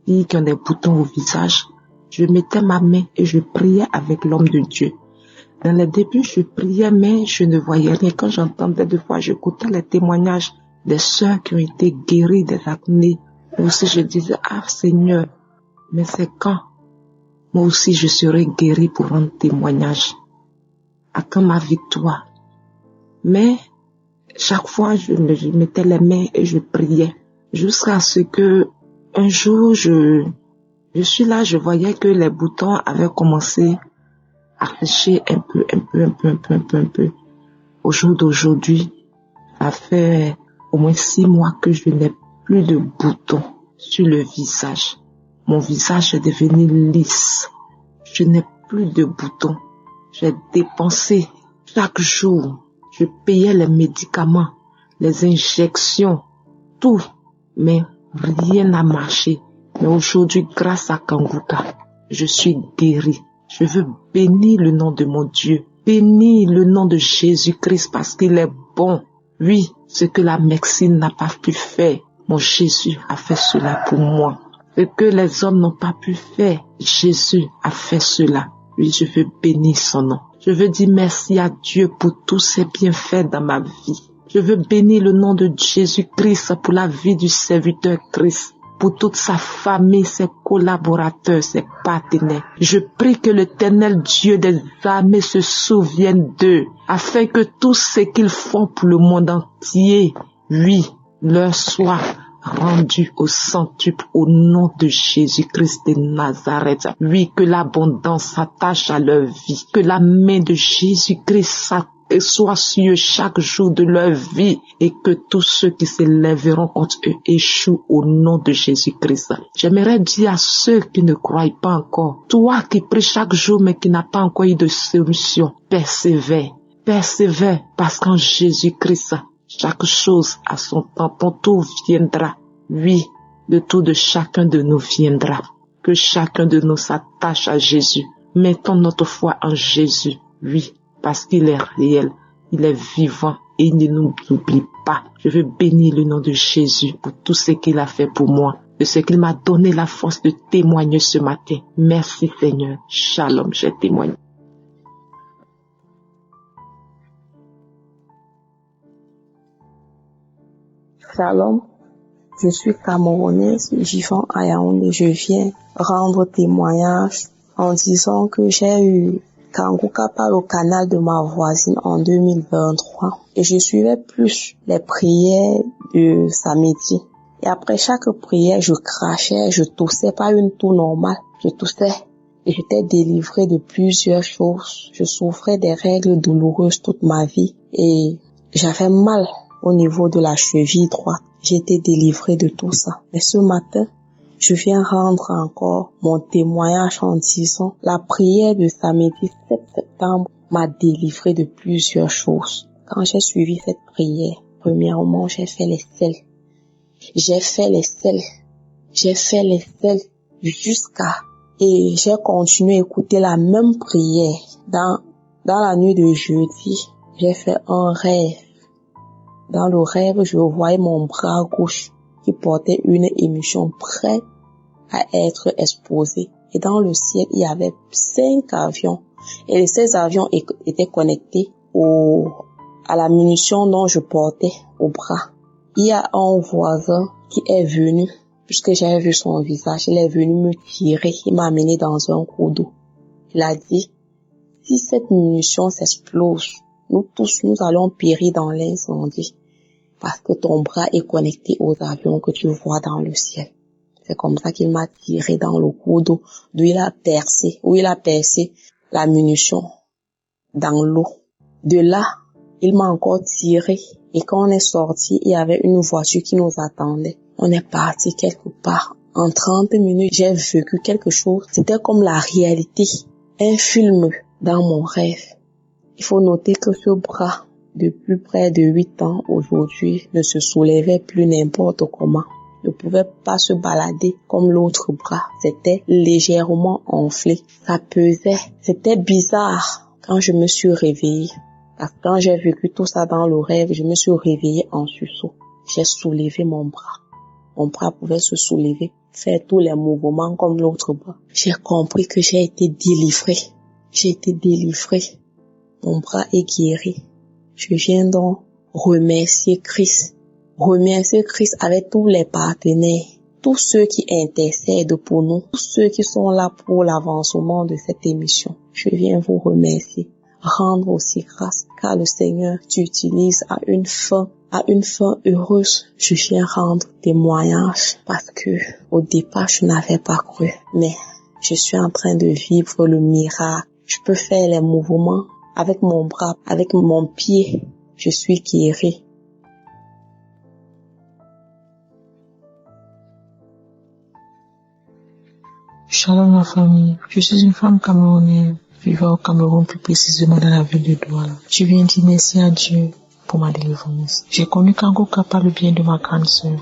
filles qui ont des boutons au visage, je mettais ma main et je priais avec l'homme de Dieu. Dans les débuts, je priais, mais je ne voyais rien. Quand j'entendais des fois, j'écoutais les témoignages des sœurs qui ont été guéries des acnés. Moi aussi, je disais, ah Seigneur, mais c'est quand moi aussi je serai guérie pour rendre témoignage? À quand ma victoire? Mais chaque fois, je mettais les mains et je priais. Jusqu'à ce que un jour, je suis là, je voyais que les boutons avaient commencé à sécher un peu. Au jour d'aujourd'hui, ça fait au moins 6 mois que je n'ai plus de boutons sur le visage. Mon visage est devenu lisse. Je n'ai plus de boutons. J'ai dépensé chaque jour. Je payais les médicaments, les injections, tout. Mais rien n'a marché. Mais aujourd'hui, grâce à Kanguka, je suis guérie. Je veux bénir le nom de mon Dieu. Bénir le nom de Jésus-Christ parce qu'il est bon. Oui, ce que la médecine n'a pas pu faire, mon Jésus a fait cela pour moi. Ce que les hommes n'ont pas pu faire, Jésus a fait cela. Oui, je veux bénir son nom. Je veux dire merci à Dieu pour tous ses bienfaits dans ma vie. Je veux bénir le nom de Jésus-Christ pour la vie du serviteur Christ, pour toute sa famille, ses collaborateurs, ses partenaires. Je prie que l'Éternel Dieu des armées se souvienne d'eux, afin que tout ce qu'ils font pour le monde entier, oui, leur soit rendu au centuple au nom de Jésus-Christ de Nazareth. Oui, que l'abondance s'attache à leur vie, que la main de Jésus-Christ soit sur chaque jour de leur vie et que tous ceux qui se lèveront contre eux échouent au nom de Jésus-Christ. J'aimerais dire à ceux qui ne croient pas encore, toi qui pries chaque jour mais qui n'as pas encore eu de solution, persévère, parce qu'en Jésus-Christ, chaque chose à son temps, ton tour viendra. Oui, le tour de chacun de nous viendra. Que chacun de nous s'attache à Jésus. Mettons notre foi en Jésus. Oui, parce qu'il est réel, il est vivant et il ne nous oublie pas. Je veux bénir le nom de Jésus pour tout ce qu'il a fait pour moi, de ce qu'il m'a donné la force de témoigner ce matin. Merci Seigneur. Shalom, j'ai témoigné. Shalom, je suis camerounaise vivant à Yaoundé. Je viens rendre témoignage en disant que j'ai eu Kanguka par le canal de ma voisine en 2023 et je suivais plus les prières de samedi. Et après chaque prière, je crachais, je toussais, pas une toux normale, je toussais. Et j'étais délivrée de plusieurs choses. Je souffrais des règles douloureuses toute ma vie et j'avais mal au niveau de la cheville droite. J'ai été délivrée de tout ça. Mais ce matin, je viens rendre encore mon témoignage en disant la prière de samedi 7 septembre m'a délivrée de plusieurs choses. Quand j'ai suivi cette prière, premièrement, j'ai fait les selles jusqu'à et j'ai continué à écouter la même prière. Dans la nuit de jeudi, j'ai fait un rêve. Dans le rêve, je voyais mon bras gauche qui portait une émission prête à être exposée. Et dans le ciel, il y avait 5 avions. Et ces avions étaient connectés à la munition dont je portais au bras. Il y a un voisin qui est venu, puisque j'avais vu son visage, il est venu me tirer, il m'a amené dans un cours d'eau. Il a dit, si cette munition s'explose, nous tous, nous allons périr dans l'incendie. Parce que ton bras est connecté aux avions que tu vois dans le ciel. C'est comme ça qu'il m'a tiré dans le cours d'eau, où il a percé la munition dans l'eau. De là, il m'a encore tiré. Et quand on est sorti, il y avait une voiture qui nous attendait. On est parti quelque part. En 30 minutes, j'ai vécu quelque chose. C'était comme la réalité. Un film dans mon rêve. Il faut noter que ce bras, depuis près de 8 ans aujourd'hui, ne se soulevait plus n'importe comment. Ne pouvait pas se balader comme l'autre bras. C'était légèrement enflé. Ça pesait. C'était bizarre quand je me suis réveillée. Parce que quand j'ai vécu tout ça dans le rêve, je me suis réveillée en sursaut. J'ai soulevé mon bras. Mon bras pouvait se soulever, faire tous les mouvements comme l'autre bras. J'ai compris que j'ai été délivrée. Mon bras est guéri. Je viens donc remercier Christ avec tous les partenaires, tous ceux qui intercèdent pour nous, tous ceux qui sont là pour l'avancement de cette émission. Je viens vous remercier, rendre aussi grâce, car le Seigneur t'utilise à une fin heureuse. Je viens rendre témoignage parce que au départ je n'avais pas cru, mais je suis en train de vivre le miracle. Je peux faire les mouvements avec mon bras, avec mon pied. Je suis guérie. Shalom la famille. Je suis une femme camerounaise vivant au Cameroun, plus précisément dans la ville de Douala. Je viens dire merci à Dieu pour ma délivrance. J'ai connu Kanguka par le bien de ma grande sœur.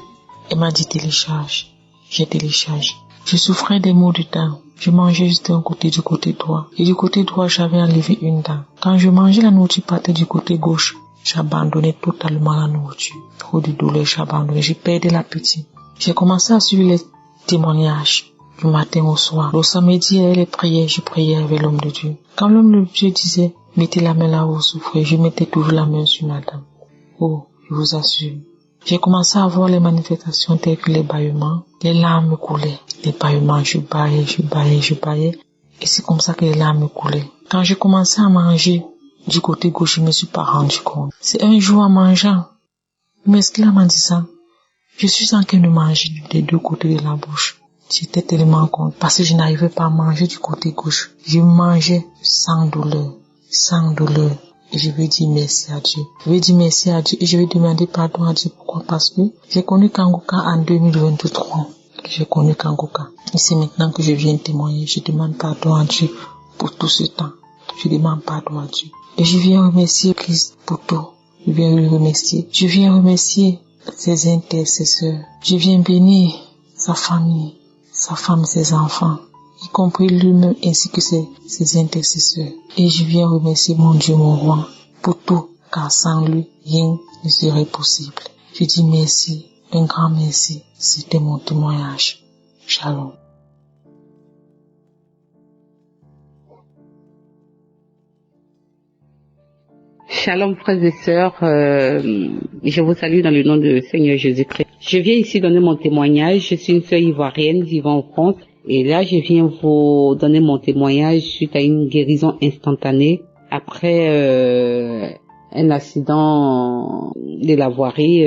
Elle m'a dit télécharge. J'ai téléchargé. Je souffrais des maux de dents. Je mangeais juste d'un côté, du côté droit. Et du côté droit, j'avais enlevé une dent. Quand je mangeais, la nourriture partait du côté gauche. J'abandonnais totalement la nourriture. Trop de douleur, j'abandonnais. J'ai perdu l'appétit. J'ai commencé à suivre les témoignages du matin au soir. Le samedi, il y avait les prières. Je priais avec l'homme de Dieu. Quand l'homme de Dieu disait, mettez la main là où vous souffrez, je mettais toujours la main sur ma dent. Oh, je vous assure, J'ai commencé à voir les manifestations telles que les bâillements. Les larmes me coulaient. Les bâillements, je bâillais. Et c'est comme ça que les larmes me coulaient. Quand j'ai commencé à manger du côté gauche, je me suis pas rendu compte. C'est un jour en mangeant. Mais ce qu'il m'a dit ça, je suis en train de manger des deux côtés de la bouche. J'étais tellement contente parce que je n'arrivais pas à manger du côté gauche. Je mangeais sans douleur. Et je vais dire merci à Dieu. Et je vais demander pardon à Dieu. Pourquoi? Parce que j'ai connu Kanguka en 2023. Et c'est maintenant que je viens témoigner. Je demande pardon à Dieu pour tout ce temps. Je demande pardon à Dieu. Et je viens remercier Christ pour tout. Je viens le remercier. Je viens remercier ses intercesseurs. Je viens bénir sa famille, sa femme, ses enfants, y compris lui-même ainsi que ses intercesseurs. Et je viens remercier mon Dieu, mon roi, pour tout, car sans lui, rien ne serait possible. Je dis merci, un grand merci. C'était mon témoignage. Shalom. Shalom frères et sœurs, je vous salue dans le nom du Seigneur Jésus-Christ. Je viens ici donner mon témoignage. Je suis une sœur ivoirienne vivant en France et là je viens vous donner mon témoignage suite à une guérison instantanée après un accident de la voirie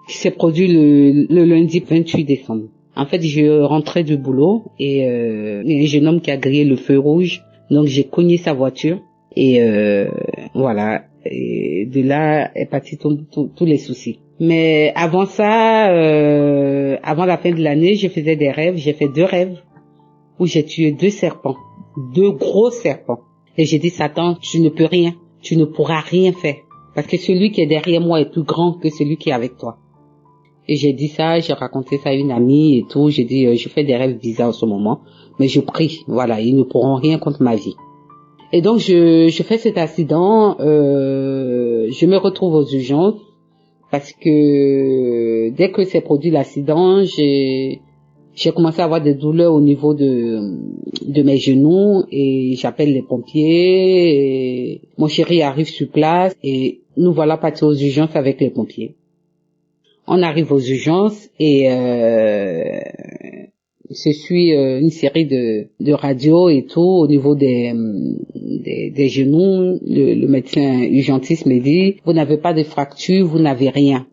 qui s'est produit le lundi 28 décembre. En fait, je rentrais du boulot et il y a un jeune homme qui a grillé le feu rouge, donc j'ai cogné sa voiture. Et voilà, et de là est parti tous les soucis. Mais avant ça, avant la fin de l'année, je faisais des rêves. J'ai fait 2 rêves où j'ai tué 2 serpents, 2 gros serpents. Et j'ai dit, Satan, tu ne peux rien, tu ne pourras rien faire. Parce que celui qui est derrière moi est plus grand que celui qui est avec toi. Et j'ai dit ça, j'ai raconté ça à une amie et tout. J'ai dit, je fais des rêves bizarres en ce moment, mais je prie, voilà, ils ne pourront rien contre ma vie. Et donc je fais cet accident, je me retrouve aux urgences parce que dès que s'est produit l'accident, j'ai commencé à avoir des douleurs au niveau de mes genoux et j'appelle les pompiers. Et mon chéri arrive sur place et nous voilà partis aux urgences avec les pompiers. On arrive aux urgences et je suis une série de radios et tout au niveau des genoux. Le médecin urgentiste me dit, vous n'avez pas de fracture, vous n'avez rien.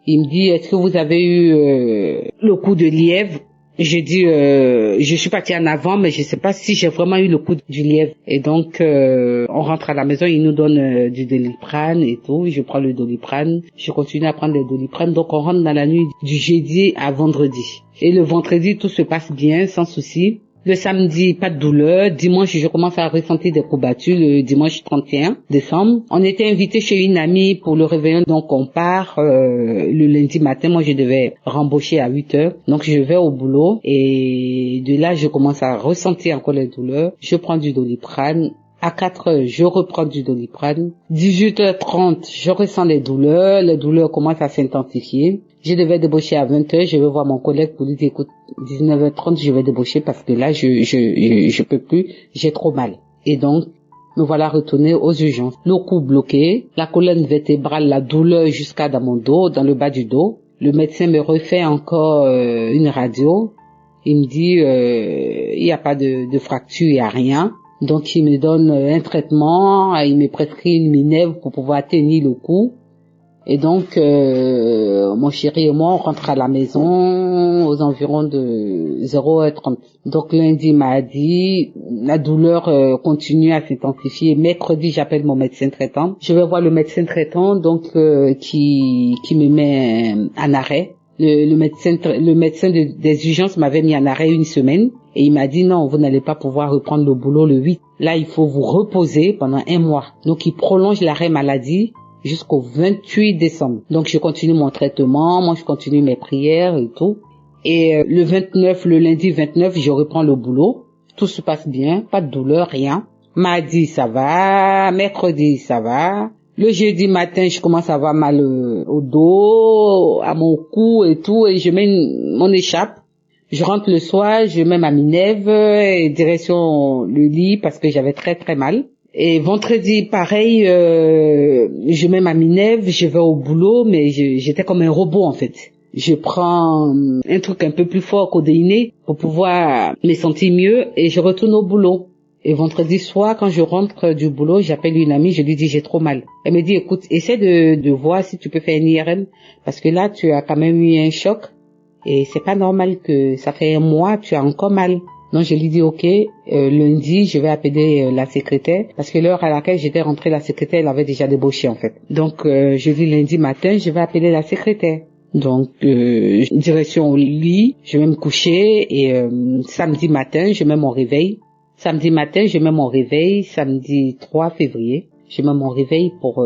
Il me dit, est-ce que vous avez eu le coup de lièvre? J'ai dit, je suis partie en avant, mais je sais pas si j'ai vraiment eu le coup du lièvre. Et donc, on rentre à la maison, il nous donne du Doliprane et tout. Je prends le Doliprane. Je continue à prendre le Doliprane. Donc, on rentre dans la nuit du jeudi à vendredi. Et le vendredi, tout se passe bien, sans souci. Le samedi, pas de douleur. Dimanche, je commence à ressentir des courbatures. Le dimanche 31 décembre, on était invité chez une amie pour le réveillon. Donc, on part le lundi matin. Moi, je devais rembaucher à 8h. Donc, je vais au boulot. Et de là, je commence à ressentir encore les douleurs. Je prends du Doliprane. À 4h, je reprends du Doliprane. 18h30, je ressens les douleurs. Les douleurs commencent à s'intensifier. Je devais débaucher à 20h. Je vais voir mon collègue pour lui dire, écoute, 19h30, je vais débaucher parce que là, je peux plus. J'ai trop mal. Et donc, me voilà retourné aux urgences. Le cou bloqué, la colonne vertébrale, la douleur jusqu'à dans mon dos, dans le bas du dos. Le médecin me refait encore une radio. Il me dit, il n'y a pas de fracture, il n'y a rien. Donc, il me donne un traitement, il me prescrit une Minève pour pouvoir tenir le coup. Et donc, mon chéri et moi, on rentre à la maison aux environs de 0h30. Donc, lundi, mardi, la douleur continue à s'intensifier. Mercredi, j'appelle mon médecin traitant. Je vais voir le médecin traitant, donc qui me met en arrêt. Le médecin des urgences m'avait mis en arrêt 1 semaine. Et il m'a dit non, vous n'allez pas pouvoir reprendre le boulot le 8. Là, il faut vous reposer pendant 1 mois. Donc, il prolonge l'arrêt maladie jusqu'au 28 décembre. Donc, je continue mon traitement, moi, je continue mes prières et tout. Et le lundi 29, je reprends le boulot. Tout se passe bien, pas de douleur, rien. Mardi, ça va. Mercredi, ça va. Le jeudi matin, je commence à avoir mal au dos, à mon cou et tout. Et je mets mon écharpe. Je rentre le soir, je mets ma Minève et direction le lit parce que j'avais très très mal. Et vendredi, pareil, je mets ma minève, je vais au boulot, mais j'étais comme un robot en fait. Je prends un truc un peu plus fort, codéiné, pour pouvoir me sentir mieux, et je retourne au boulot. Et vendredi soir, quand je rentre du boulot, j'appelle une amie, je lui dis j'ai trop mal. Elle me dit écoute, essaie de voir si tu peux faire une IRM, parce que là tu as quand même eu un choc, et c'est pas normal que ça fait un mois, tu as encore mal. Donc je lui dis ok, lundi je vais appeler la secrétaire, parce que l'heure à laquelle j'étais rentrée, la secrétaire elle avait déjà débauché en fait. Donc je dis lundi matin je vais appeler la secrétaire. Donc direction au lit, je vais me coucher, et samedi matin je mets mon réveil. Samedi matin je mets mon réveil, samedi 3 février. Je mets mon réveil pour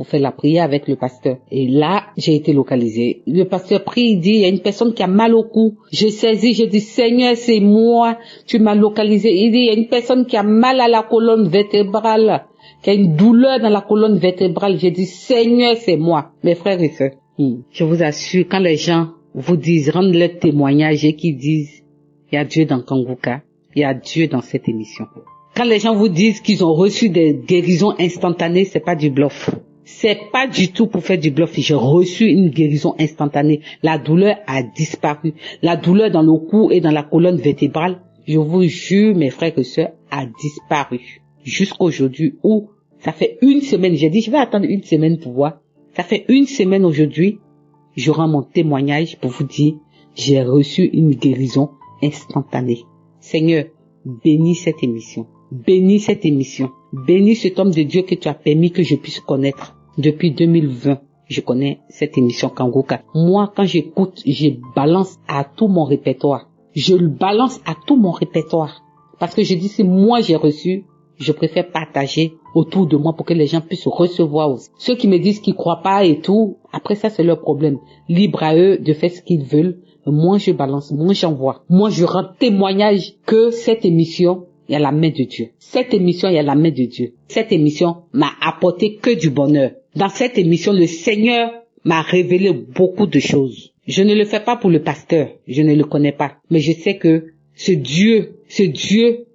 faire la prière avec le pasteur. Et là, j'ai été localisée. Le pasteur prie, il dit, il y a une personne qui a mal au cou. J'ai saisi, j'ai dit, Seigneur, c'est moi. Tu m'as localisé. Il dit, il y a une personne qui a mal à la colonne vertébrale, qui a une douleur dans la colonne vertébrale. J'ai dit, Seigneur, c'est moi. Mes frères et sœurs, je vous assure, quand les gens vous disent, rendent leur témoignage et qu'ils disent, il y a Dieu dans Kanguka, il y a Dieu dans cette émission. Quand les gens vous disent qu'ils ont reçu des guérisons instantanées, c'est pas du bluff. C'est pas du tout pour faire du bluff. J'ai reçu une guérison instantanée. La douleur a disparu. La douleur dans le cou et dans la colonne vertébrale, je vous jure, mes frères et sœurs, a disparu. Jusqu'aujourd'hui où ça fait une semaine, j'ai dit je vais attendre une semaine pour voir. Ça fait une semaine aujourd'hui, je rends mon témoignage pour vous dire, j'ai reçu une guérison instantanée. Seigneur, bénis cette émission. Bénis cette émission. Bénis cet homme de Dieu que tu as permis que je puisse connaître. Depuis 2020, je connais cette émission Kanguka. Moi, quand j'écoute, je balance à tout mon répertoire. Je le balance à tout mon répertoire. Parce que je dis, si moi j'ai reçu, je préfère partager autour de moi pour que les gens puissent recevoir aussi. Ceux qui me disent qu'ils croient pas et tout, après ça c'est leur problème. Libre à eux de faire ce qu'ils veulent. Moi je balance, moi j'envoie. Moi je rends témoignage que cette émission, il y a la main de Dieu. Cette émission, il y a la main de Dieu. Cette émission m'a apporté que du bonheur. Dans cette émission, le Seigneur m'a révélé beaucoup de choses. Je ne le fais pas pour le pasteur, je ne le connais pas. Mais je sais que ce Dieu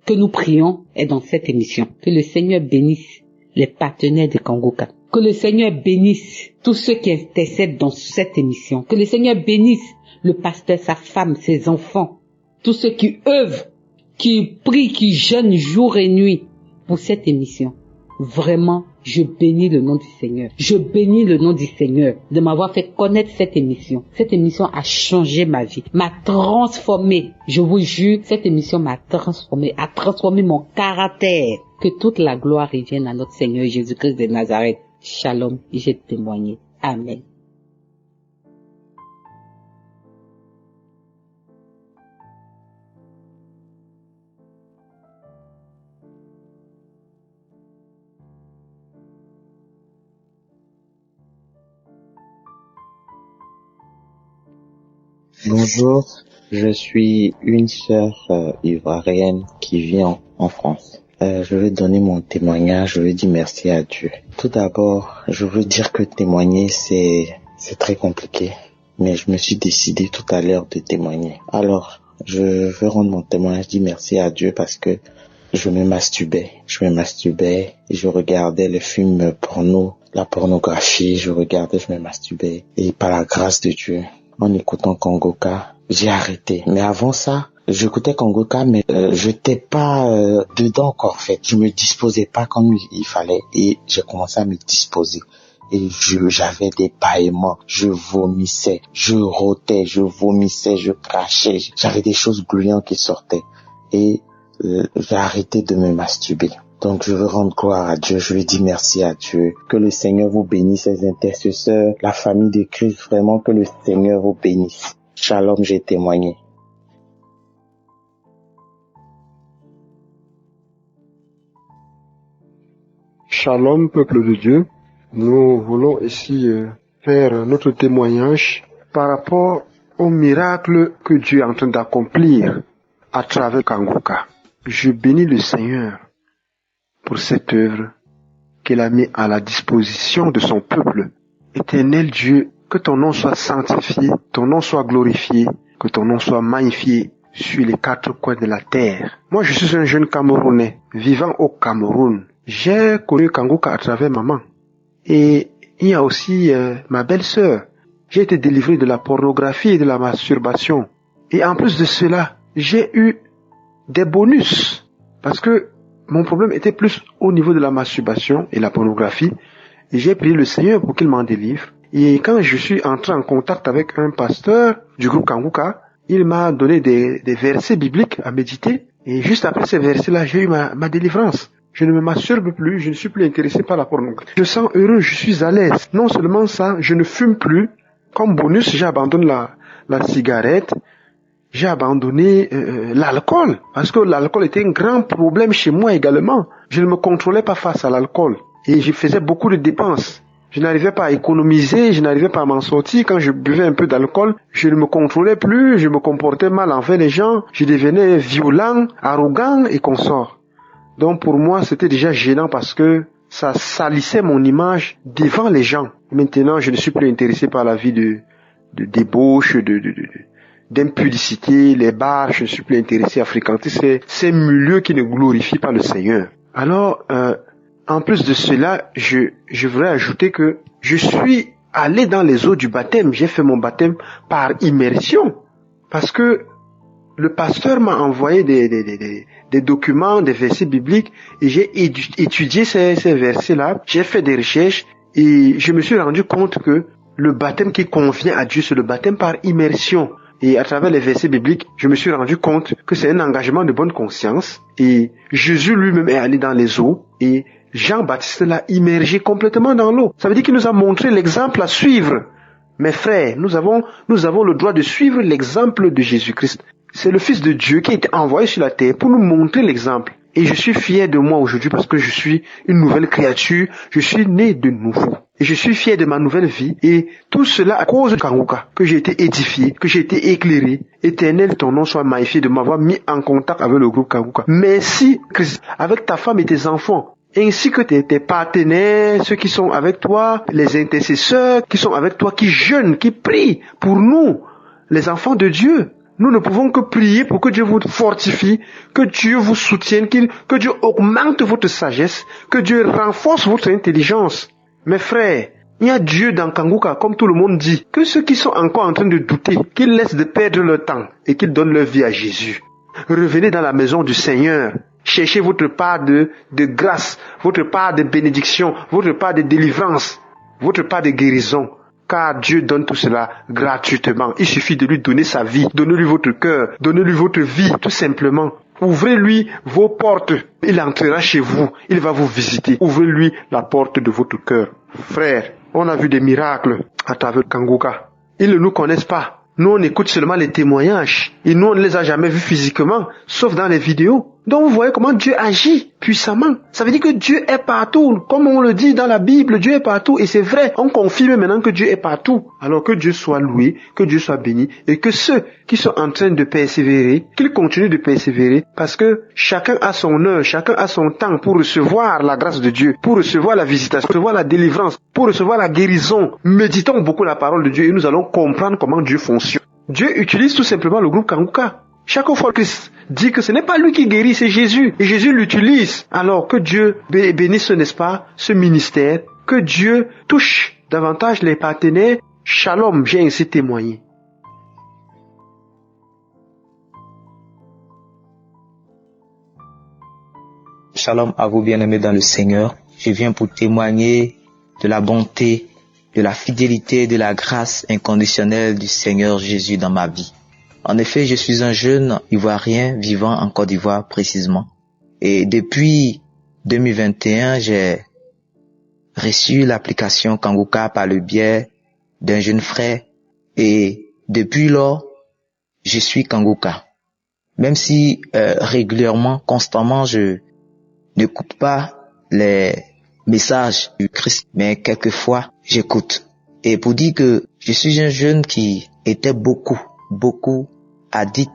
que nous prions est dans cette émission. Que le Seigneur bénisse les partenaires de Kanguka. Que le Seigneur bénisse tous ceux qui intercèdent dans cette émission. Que le Seigneur bénisse le pasteur, sa femme, ses enfants. Tous ceux qui œuvrent, qui prient, qui jeûnent jour et nuit pour cette émission. Vraiment, je bénis le nom du Seigneur. Je bénis le nom du Seigneur de m'avoir fait connaître cette émission. Cette émission a changé ma vie, m'a transformé. Je vous jure, cette émission m'a transformé, a transformé mon caractère. Que toute la gloire revienne à notre Seigneur Jésus-Christ de Nazareth. Shalom, j'ai témoigné. Amen. Bonjour, je suis une sœur ivoirienne qui vit en France. Je vais donner mon témoignage, je veux dire merci à Dieu. Tout d'abord, je veux dire que témoigner c'est très compliqué, mais je me suis décidé tout à l'heure de témoigner. Alors, je veux rendre mon témoignage, dire merci à Dieu parce que je me masturbais, et je regardais les films porno, la pornographie, je me masturbais. Et par la grâce de Dieu, en écoutant Kanguka, j'ai arrêté. Mais avant ça, j'écoutais Kanguka, mais je n'étais pas dedans encore, en fait. Je me disposais pas comme il fallait et j'ai commencé à me disposer. Et j'avais des bâillements, je vomissais, je rôtais, je vomissais, je crachais. J'avais des choses gluantes qui sortaient. Et j'ai arrêté de me masturber. Donc je veux rendre gloire à Dieu, je veux dire merci à Dieu. Que le Seigneur vous bénisse, les intercesseurs, la famille de Christ, vraiment que le Seigneur vous bénisse. Shalom, j'ai témoigné. Shalom, peuple de Dieu. Nous voulons ici faire notre témoignage par rapport au miracle que Dieu est en train d'accomplir à travers Kanguka. Je bénis le Seigneur pour cette œuvre qu'il a mis à la disposition de son peuple. Éternel Dieu, que ton nom soit sanctifié, ton nom soit glorifié, que ton nom soit magnifié sur les quatre coins de la terre. Moi, je suis un jeune Camerounais vivant au Cameroun. J'ai connu Kanguka à travers maman. Et il y a aussi ma belle-sœur. J'ai été délivré de la pornographie et de la masturbation. Et en plus de cela, j'ai eu des bonus. Parce que mon problème était plus au niveau de la masturbation et la pornographie. Et j'ai prié le Seigneur pour qu'il m'en délivre. Et quand je suis entré en contact avec un pasteur du groupe Kanguka, il m'a donné des versets bibliques à méditer. Et juste après ces versets-là, j'ai eu ma délivrance. Je ne me masturbe plus, je ne suis plus intéressé par la pornographie. Je sens heureux, je suis à l'aise. Non seulement ça, je ne fume plus. Comme bonus, j'ai abandonné la cigarette. J'ai abandonné l'alcool. Parce que l'alcool était un grand problème chez moi également. Je ne me contrôlais pas face à l'alcool. Et je faisais beaucoup de dépenses. Je n'arrivais pas à économiser, je n'arrivais pas à m'en sortir. Quand je buvais un peu d'alcool, je ne me contrôlais plus, je me comportais mal envers les gens. Je devenais violent, arrogant et consort. Donc pour moi, c'était déjà gênant parce que ça salissait mon image devant les gens. Maintenant, je ne suis plus intéressé par la vie de débauche, d'impudicité, les bars. Je ne suis plus intéressé à fréquenter ces milieux qui ne glorifient pas le Seigneur. Alors, en plus de cela, je voudrais ajouter que je suis allé dans les eaux du baptême. J'ai fait mon baptême par immersion. Parce que le pasteur m'a envoyé des documents, des versets bibliques, et j'ai étudié ces versets-là. J'ai fait des recherches et je me suis rendu compte que le baptême qui convient à Dieu, c'est le baptême par immersion. Et à travers les versets bibliques, je me suis rendu compte que c'est un engagement de bonne conscience. Et Jésus lui-même est allé dans les eaux et Jean-Baptiste l'a immergé complètement dans l'eau. Ça veut dire qu'il nous a montré l'exemple à suivre. Mes frères, nous avons le droit de suivre l'exemple de Jésus-Christ. C'est le Fils de Dieu qui a été envoyé sur la terre pour nous montrer l'exemple. Et je suis fier de moi aujourd'hui parce que je suis une nouvelle créature, je suis né de nouveau. Et je suis fier de ma nouvelle vie. Et tout cela à cause de Kanguka, que j'ai été édifié, que j'ai été éclairé. Éternel, ton nom soit magnifié de m'avoir mis en contact avec le groupe Kanguka. Merci, Christ, avec ta femme et tes enfants, ainsi que tes partenaires, ceux qui sont avec toi, les intercesseurs qui sont avec toi, qui jeûnent, qui prient pour nous, les enfants de Dieu. Nous ne pouvons que prier pour que Dieu vous fortifie, que Dieu vous soutienne, que Dieu augmente votre sagesse, que Dieu renforce votre intelligence. Mes frères, il y a Dieu dans Kanguka, comme tout le monde dit, que ceux qui sont encore en train de douter, qu'ils laissent de perdre leur temps et qu'ils donnent leur vie à Jésus. Revenez dans la maison du Seigneur. Cherchez votre part de grâce, votre part de bénédiction, votre part de délivrance, votre part de guérison. Car Dieu donne tout cela gratuitement. Il suffit de lui donner sa vie. Donnez-lui votre cœur. Donnez-lui votre vie, tout simplement. Ouvrez-lui vos portes. Il entrera chez vous. Il va vous visiter. Ouvrez-lui la porte de votre cœur. Frère, on a vu des miracles à travers Kanguka. Ils ne nous connaissent pas. Nous, on écoute seulement les témoignages. Et nous, on ne les a jamais vus physiquement, sauf dans les vidéos. Donc, vous voyez comment Dieu agit puissamment. Ça veut dire que Dieu est partout. Comme on le dit dans la Bible, Dieu est partout. Et c'est vrai, on confirme maintenant que Dieu est partout. Alors que Dieu soit loué, que Dieu soit béni. Et que ceux qui sont en train de persévérer, qu'ils continuent de persévérer. Parce que chacun a son heure, chacun a son temps pour recevoir la grâce de Dieu, pour recevoir la visitation, pour recevoir la délivrance, pour recevoir la guérison. Méditons beaucoup la parole de Dieu et nous allons comprendre comment Dieu fonctionne. Dieu utilise tout simplement le groupe Kanguka. Chaque fois que Christ dit que ce n'est pas lui qui guérit, c'est Jésus. Et Jésus l'utilise. Alors que Dieu bénisse, n'est-ce pas, ce ministère. Que Dieu touche davantage les partenaires. Shalom, j'ai ainsi témoigné. Shalom à vous bien-aimés dans le Seigneur. Je viens pour témoigner de la bonté, de la fidélité et de la grâce inconditionnelle du Seigneur Jésus dans ma vie. En effet, je suis un jeune Ivoirien vivant en Côte d'Ivoire précisément. Et depuis 2021, j'ai reçu l'application Kanguka par le biais d'un jeune frère. Et depuis lors, je suis Kanguka. Même si régulièrement, constamment, je n'écoute pas les messages du Christ, mais quelquefois, j'écoute. Et pour dire que je suis un jeune qui était beaucoup addict,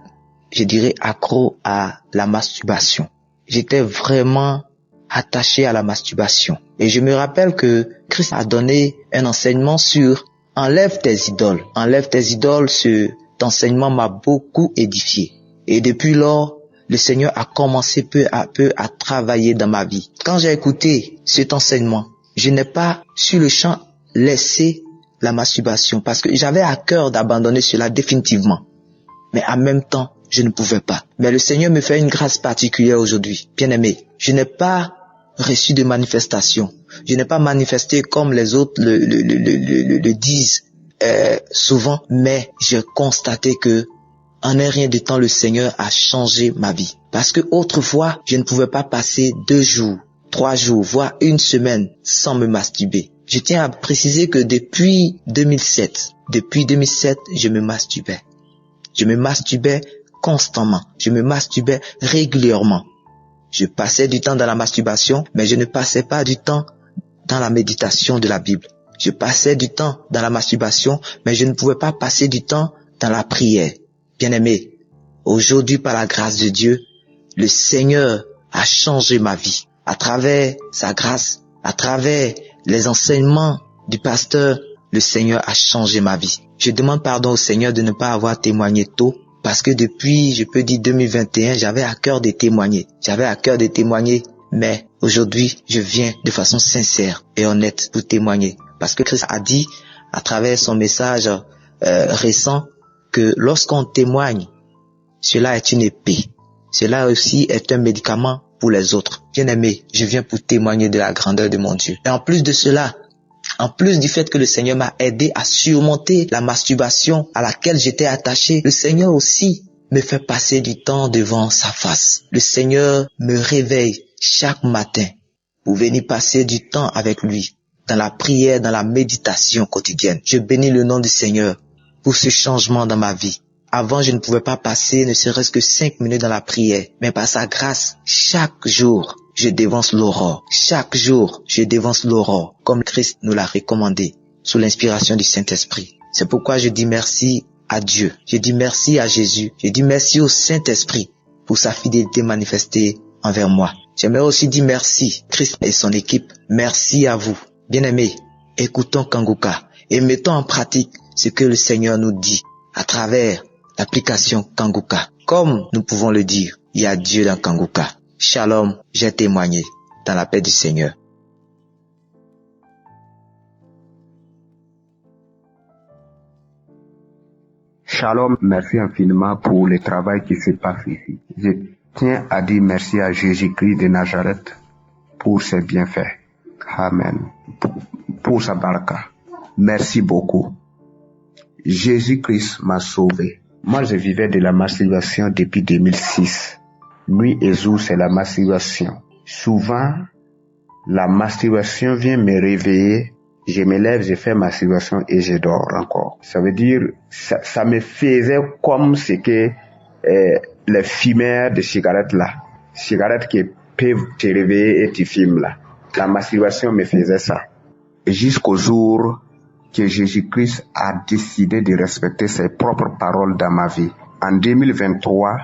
je dirais accro à la masturbation. J'étais vraiment attaché à la masturbation. Et je me rappelle que Christ a donné un enseignement sur enlève tes idoles. Enlève tes idoles, cet enseignement m'a beaucoup édifié. Et depuis lors, le Seigneur a commencé peu à peu à travailler dans ma vie. Quand j'ai écouté cet enseignement, je n'ai pas sur le champ laissé la masturbation parce que j'avais à cœur d'abandonner cela définitivement. Mais en même temps, je ne pouvais pas. Mais le Seigneur me fait une grâce particulière aujourd'hui. Bien-aimé, je n'ai pas reçu de manifestation. Je n'ai pas manifesté comme les autres le disent souvent, mais j'ai constaté que en un rien de temps, le Seigneur a changé ma vie. Parce que autrefois, je ne pouvais pas passer 2 jours, 3 jours, voire 1 semaine sans me masturber. Je tiens à préciser que depuis 2007, je me masturbais. Je me masturbais constamment. Je me masturbais régulièrement. Je passais du temps dans la masturbation, mais je ne passais pas du temps dans la méditation de la Bible. Je passais du temps dans la masturbation, mais je ne pouvais pas passer du temps dans la prière. Bien-aimé, aujourd'hui, par la grâce de Dieu, le Seigneur a changé ma vie. À travers sa grâce, à travers les enseignements du pasteur, le Seigneur a changé ma vie. Je demande pardon au Seigneur de ne pas avoir témoigné tôt, parce que depuis, je peux dire 2021, j'avais à cœur de témoigner. Mais aujourd'hui, je viens de façon sincère et honnête pour témoigner. Parce que Christ a dit, à travers son message récent, que lorsqu'on témoigne, cela est une épée. Cela aussi est un médicament pour les autres. Bien-aimé, je viens pour témoigner de la grandeur de mon Dieu. Et en plus de cela, en plus du fait que le Seigneur m'a aidé à surmonter la masturbation à laquelle j'étais attaché, le Seigneur aussi me fait passer du temps devant sa face. Le Seigneur me réveille chaque matin pour venir passer du temps avec lui, dans la prière, dans la méditation quotidienne. Je bénis le nom du Seigneur pour ce changement dans ma vie. Avant, je ne pouvais pas passer ne serait-ce que 5 minutes dans la prière. Mais par sa grâce, chaque jour, je dévance l'aurore. Chaque jour, je dévance l'aurore, comme Christ nous l'a recommandé, sous l'inspiration du Saint-Esprit. C'est pourquoi je dis merci à Dieu. Je dis merci à Jésus. Je dis merci au Saint-Esprit pour sa fidélité manifestée envers moi. J'aimerais aussi dire merci, Christ et son équipe. Merci à vous. Bien-aimés, écoutons Kanguka et mettons en pratique ce que le Seigneur nous dit à travers l'application Kanguka. Comme nous pouvons le dire, il y a Dieu dans Kanguka. Shalom, j'ai témoigné dans la paix du Seigneur. Shalom, merci infiniment pour le travail qui se passe ici. Je tiens à dire merci à Jésus-Christ de Nazareth pour ses bienfaits. Amen. Pour sa baraka. Merci beaucoup. Jésus-Christ m'a sauvé. Moi, je vivais de la masturbation depuis 2006. Nuit et jour, c'est la masturbation. Souvent, la masturbation vient me réveiller. Je me lève, je fais masturbation et je dors encore. Ça veut dire, ça me faisait comme ce que les fumeurs de cigarettes là. Cigarettes qui peuvent te réveiller et tu fumes là. La masturbation me faisait ça. Jusqu'au jour que Jésus-Christ a décidé de respecter ses propres paroles dans ma vie. En 2023,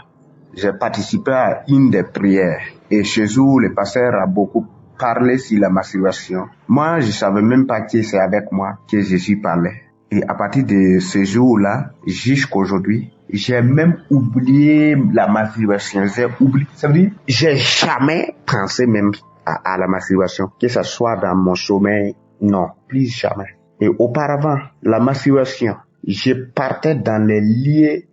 j'ai participé à une des prières et ce jour, le pasteur a beaucoup parlé sur la masturbation. Moi, je savais même pas que c'est avec moi que Jésus parlait. Et à partir de ce jour-là, jusqu'aujourd'hui, j'ai même oublié la masturbation. J'ai oublié. Ça veut dire, j'ai jamais pensé même à la masturbation, que ce soit dans mon sommeil. Non, plus jamais. Et auparavant, la masturbation, je partais dans les lieux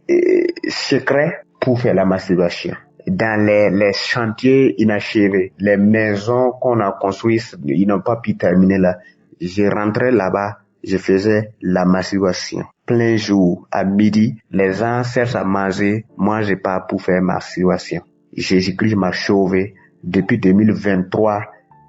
secrets pour faire la masturbation. Dans les chantiers inachevés, les maisons qu'on a construites, ils n'ont pas pu terminer là. Je rentrais là-bas, je faisais la masturbation. Plein jour, à midi, les gens cherchent à manger, moi j'ai pas pour faire masturbation. Jésus-Christ m'a sauvé. Depuis 2023,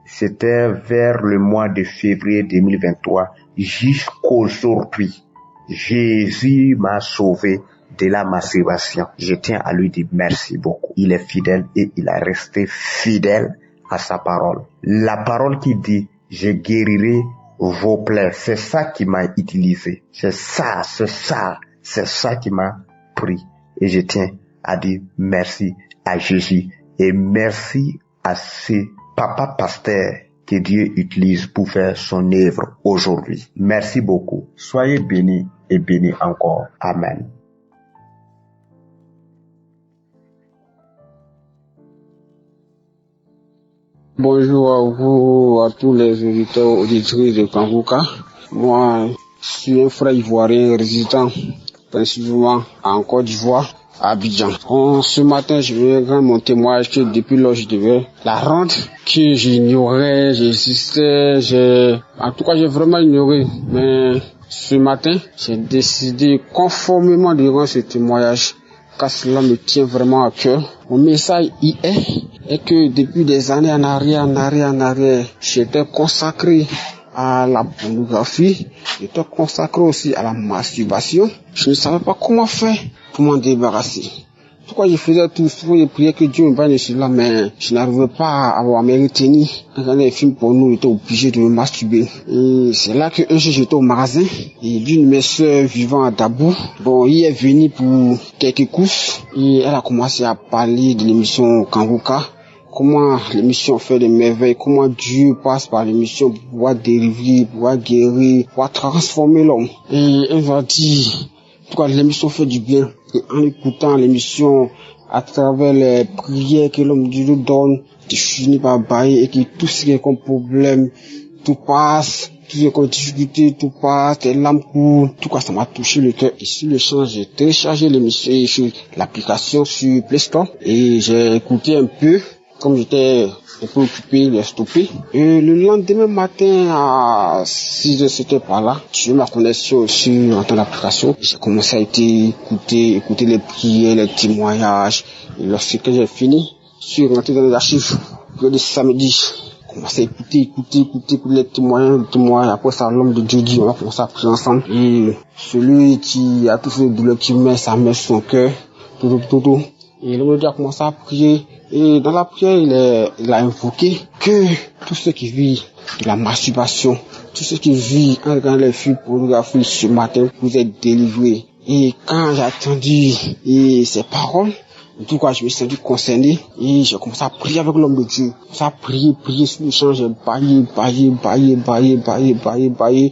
c'était vers le mois de février 2023, jusqu'aujourd'hui, Jésus m'a sauvé de la masturbation. Je tiens à lui dire merci beaucoup. Il est fidèle et il a resté fidèle à sa parole. La parole qui dit, je guérirai vos plaies, c'est ça qui m'a utilisé. C'est ça qui m'a pris. Et je tiens à dire merci à Jésus et merci à ces papa pasteurs que Dieu utilise pour faire son œuvre aujourd'hui. Merci beaucoup. Soyez bénis et bénis encore. Amen. Bonjour à vous, à tous les auditeurs auditrices de Kanguka. Moi, je suis un frère ivoirien résident principalement en Côte d'Ivoire, à Abidjan. Ce matin, je vais rendre mon témoignage que depuis lors, je devais la rendre, que j'ignorais, j'existais, en tout cas, j'ai vraiment ignoré. Mais ce matin, j'ai décidé conformément de rendre ce témoignage, car cela me tient vraiment à cœur. Mon message y est que depuis des années en arrière, j'étais consacré à la pornographie, j'étais consacré aussi à la masturbation. Je ne savais pas comment faire pour m'en débarrasser. Pourquoi je faisais tout, je priais que Dieu me bannisse de cela, mais je n'arrivais pas à me retenir. Quand j'avais des films pour nous, j'étais obligé de me masturber. Et c'est là qu'un jour j'étais au magasin, et l'une de mes soeurs vivant à Dabou, il est venu pour quelques courses, et elle a commencé à parler de l'émission Kanguka. Comment l'émission fait des merveilles, comment Dieu passe par l'émission pour pouvoir délivrer, pour pouvoir guérir, pour pouvoir transformer l'homme. Et elle m'a dit, pourquoi l'émission fait du bien. Et en écoutant l'émission, à travers les prières que l'homme Dieu nous donne, tu finis par bailler et que tout ce qui est comme problème, tout passe, tout ce qui est comme difficulté, tout passe, tes lames coulent. En tout cas, ça m'a touché le cœur. Et sur le champ, j'ai téléchargé l'émission sur l'application sur Play Store et j'ai écouté un peu. Comme j'étais un peu occupé, j'ai stoppé. Et le lendemain matin, à 6h, c'était par là, j'ai eu ma connexion sur l'application. J'ai commencé à écouter les prières, les témoignages. Et lorsque j'ai fini, je suis rentré dans les archives. Le samedi, j'ai commencé à écouter les témoignages. Après ça, l'homme de Dieu dit, on va commencer à prier ensemble. Et celui qui a toutes ces douleurs qui met sa main sur son cœur, tout. Et l'homme de Dieu a commencé à prier. Et dans la prière, il a invoqué que tous ceux qui vivent de la masturbation, tous ceux qui vivent en regardant les films pornographiques ce matin, vous êtes délivrés. Et quand j'ai entendu ces paroles, en tout cas, je me suis senti concerné et j'ai commencé à prier avec l'homme de Dieu. J'ai commencé à prier sur le champ, j'ai baillé. J'ai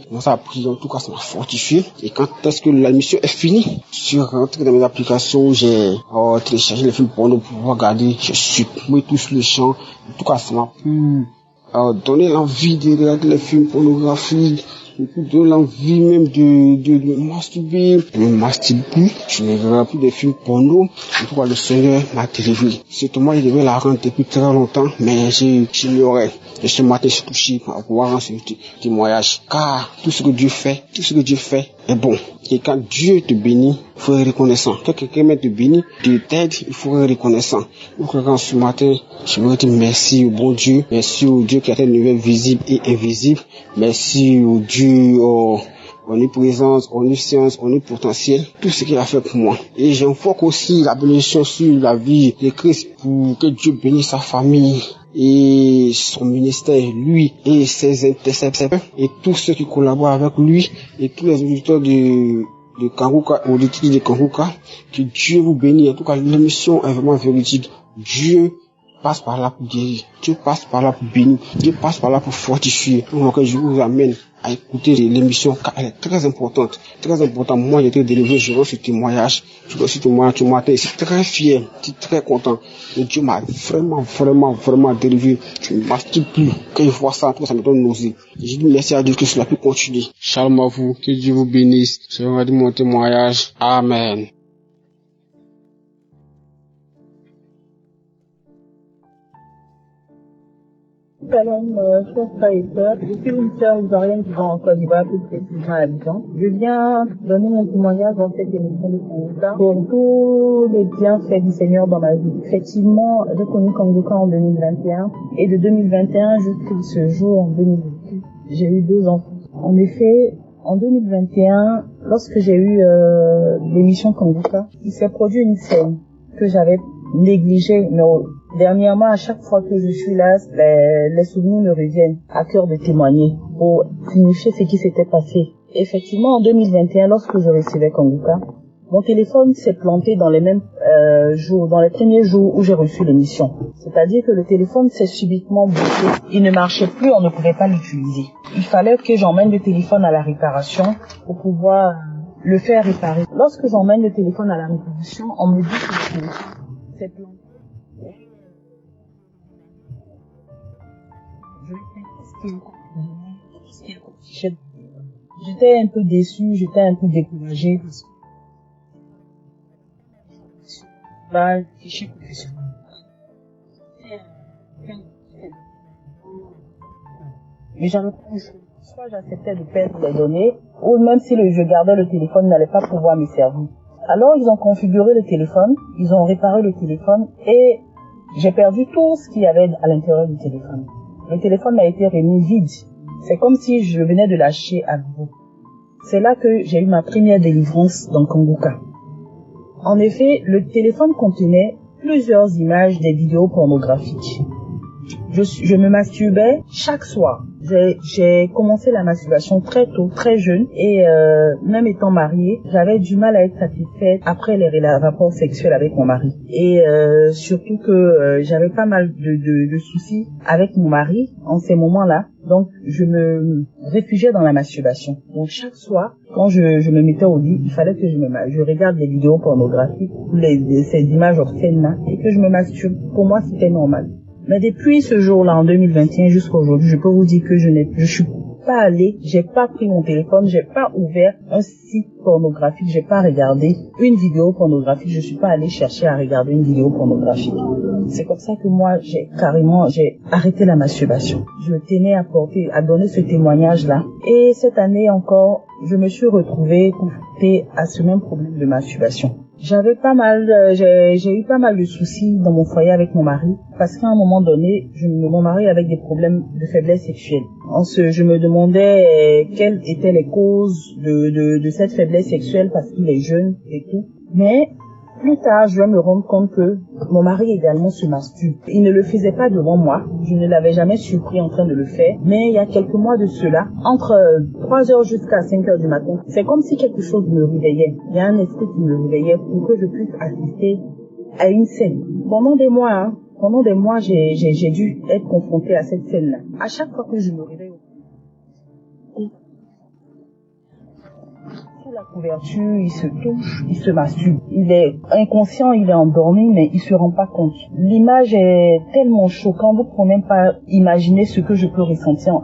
commencé à prier, en tout cas, ça m'a fortifié. Et quand est-ce que la mission est finie, je suis rentré dans mes applications, j'ai téléchargé les films porno pour regarder, j'ai supprimé tout sur le champ. En tout cas, ça m'a pu donner l'envie de regarder les films pornographiques. De l'envie même de me masturber. Je ne me masturbe plus, je ne regarde plus des films porno. En tout cas, le Seigneur m'a délivré. C'est moi, je devais la rendre depuis très longtemps, mais j'ignorais. Et ce matin, je suis touché à pouvoir rendre ce témoignage. Car tout ce que Dieu fait est bon. Et quand Dieu te bénit, il faut être reconnaissant. Quand quelqu'un te bénit, te t'aide, il faut être reconnaissant. Donc, quand ce matin, je veux dire merci au bon Dieu. Merci au Dieu qui a été nouvelle visible et invisible. Merci au Dieu, omniprésence, omniscience, omnipotentiel, tout ce qu'il a fait pour moi. Et j'invoque aussi la bénédiction sur la vie de Christ pour que Dieu bénisse sa famille et son ministère, lui et ses intercesseurs et tous ceux qui collaborent avec lui et tous les auditeurs de Kanguka, auditrices de Kanguka, que Dieu vous bénisse. En tout cas, l'émission est vraiment véridique. Dieu passe par là pour guérir, Dieu passe par là pour bénir, Dieu passe par là pour fortifier. Donc, je vous amène à écouter l'émission car elle est très importante. Très important. Moi, j'ai été délivré, je reçois ce témoignage. Je reçois ce témoignage ce matin. Je suis très fier, je suis très content. Et Dieu m'a vraiment délivré. Je ne masturbe plus. Quand je vois ça, ça me donne nausée. Je dis merci à Dieu que cela peut continuer. Shalom à vous, que Dieu vous bénisse. Je vais dire mon témoignage. Amen. Salam, chers frères et sœurs. Je suis une sœur ivoirienne qui va en Côte d'Ivoire, plus précisément à Abidjan. Je viens donner mon témoignage dans cette émission de Kanguka pour tous les bienfaits du Seigneur dans ma vie. Effectivement, j'ai connu Kanguka en 2021 et de 2021 jusqu'à ce jour en 2028, j'ai eu 2 enfants. En effet, en 2021, lorsque j'ai eu l'émission Kanguka, il s'est produit une scène que j'avais négligée, mais dernièrement, à chaque fois que je suis là, les souvenirs me reviennent à cœur de témoigner pour signifier ce qui s'était passé. Effectivement, en 2021, lorsque je recevais Kanguka, mon téléphone s'est planté dans les mêmes jours, dans les premiers jours où j'ai reçu l'émission. C'est-à-dire que le téléphone s'est subitement bloqué. Il ne marchait plus, on ne pouvait pas l'utiliser. Il fallait que j'emmène le téléphone à la réparation pour pouvoir le faire réparer. Lorsque j'emmène le téléphone à la réparation, on me dit que c'est planté. Je lui dis, qu'est-ce qui est encore J'étais un peu déçue, j'étais un peu découragée parce que fichier professionnel. Mais j'avais pas le choix. Soit j'acceptais de perdre les données, ou même si je gardais le téléphone, n'allait pas pouvoir me servir. Alors ils ont configuré le téléphone, ils ont réparé le téléphone et j'ai perdu tout ce qu'il y avait à l'intérieur du téléphone. Le téléphone m'a été remis vide. C'est comme si je venais de lâcher à nouveau. C'est là que j'ai eu ma première délivrance dans Kanguka. En effet, le téléphone contenait plusieurs images des vidéos pornographiques. Je me masturbais chaque soir. J'ai commencé la masturbation très tôt, très jeune, et même étant mariée, j'avais du mal à être satisfaite après les rapports sexuels avec mon mari. Et surtout que j'avais pas mal de soucis avec mon mari en ces moments-là. Donc je me réfugiais dans la masturbation. Donc chaque soir, quand je me mettais au lit, il fallait que je regarde des vidéos pornographiques, ces images obscènes-là, et que je me masturbe. Pour moi, c'était normal. Mais depuis ce jour-là, en 2021 jusqu'à aujourd'hui, je peux vous dire que je suis pas allée, j'ai pas pris mon téléphone, j'ai pas ouvert un site pornographique, j'ai pas regardé une vidéo pornographique, je suis pas allée chercher à regarder une vidéo pornographique. C'est comme ça que moi, j'ai arrêté la masturbation. Je tenais à donner ce témoignage-là. Et cette année encore, je me suis retrouvée confrontée à ce même problème de masturbation. J'ai eu pas mal de soucis dans mon foyer avec mon mari, parce qu'à un moment donné, mon mari avait des problèmes de faiblesse sexuelle. Je me demandais quelles étaient les causes de cette faiblesse sexuelle, parce qu'il est jeune et tout. Mais plus tard, je vais me rendre compte que mon mari également se masturbe. Il ne le faisait pas devant moi. Je ne l'avais jamais surpris en train de le faire. Mais il y a quelques mois de cela, entre 3h jusqu'à 5h du matin, c'est comme si quelque chose me réveillait. Il y a un esprit qui me réveillait pour que je puisse assister à une scène. Pendant des mois, j'ai dû être confrontée à cette scène-là. À chaque fois que je me réveille, la couverture, il se touche, il se masturbe. Il est inconscient, il est endormi, mais il se rend pas compte. L'image est tellement choquante, vous ne pouvez même pas imaginer ce que je peux ressentir.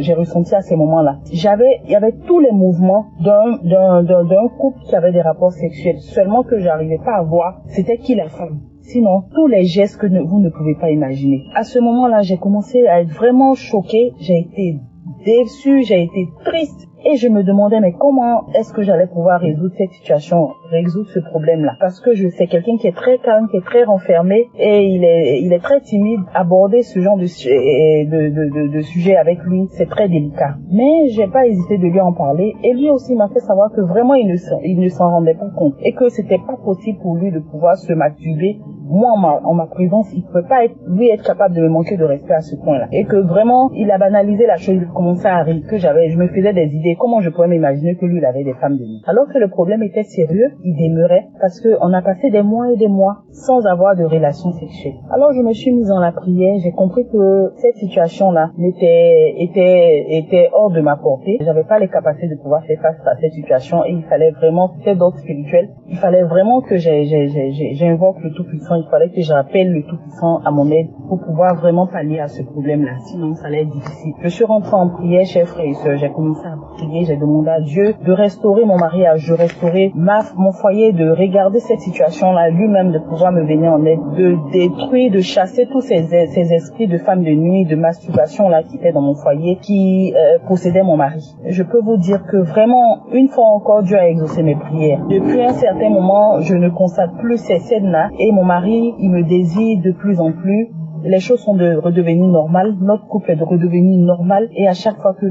J'ai ressenti à ces moments-là. Il y avait tous les mouvements d'un couple qui avait des rapports sexuels, seulement que j'arrivais pas à voir c'était qui la femme. Sinon, tous les gestes que vous ne pouvez pas imaginer. À ce moment-là, j'ai commencé à être vraiment choquée. J'ai été déçue, j'ai été triste. Et je me demandais, mais comment est-ce que j'allais pouvoir résoudre cette situation, résoudre ce problème-là? Parce que je sais quelqu'un qui est très calme, qui est très renfermé, et il est très timide. Aborder ce genre de sujet avec lui, c'est très délicat. Mais j'ai pas hésité de lui en parler, et lui aussi m'a fait savoir que vraiment il ne s'en rendait pas compte, et que c'était pas possible pour lui de pouvoir se masturber. Moi, en ma présence, il pouvait pas être capable de me manquer de respect à ce point-là. Et que vraiment, il a banalisé la chose, il commençait à rire, je me faisais des idées. Comment je pouvais m'imaginer que lui, il avait des femmes de nuit? Alors que le problème était sérieux, il demeurait, parce qu'on a passé des mois et des mois sans avoir de relations sexuelles. Alors je me suis mise dans la prière, j'ai compris que cette situation-là était hors de ma portée. J'avais pas les capacités de pouvoir faire face à cette situation, et il fallait vraiment, c'était d'ordre spirituel, il fallait vraiment que j'invoque le Tout-Puissant, il fallait que j'appelle le Tout-Puissant à mon aide pour pouvoir vraiment pallier à ce problème-là. Sinon, ça allait être difficile. Je suis rentrée en prière, chers frères et sœurs, j'ai commencé à prier, j'ai demandé à Dieu de restaurer mon mariage, de restaurer mon foyer, de regarder cette situation-là lui-même, de pouvoir me venir en aide, de détruire, de chasser tous ces esprits de femmes de nuit, de masturbation-là qui étaient dans mon foyer, qui possédaient mon mari. Je peux vous dire que vraiment, une fois encore, Dieu a exaucé mes prières. Depuis un certain moment, je ne constate plus ces scènes-là, et mon mari, il me désire de plus en plus. Les choses sont redevenues normales, notre couple est redevenu normal, et à chaque fois que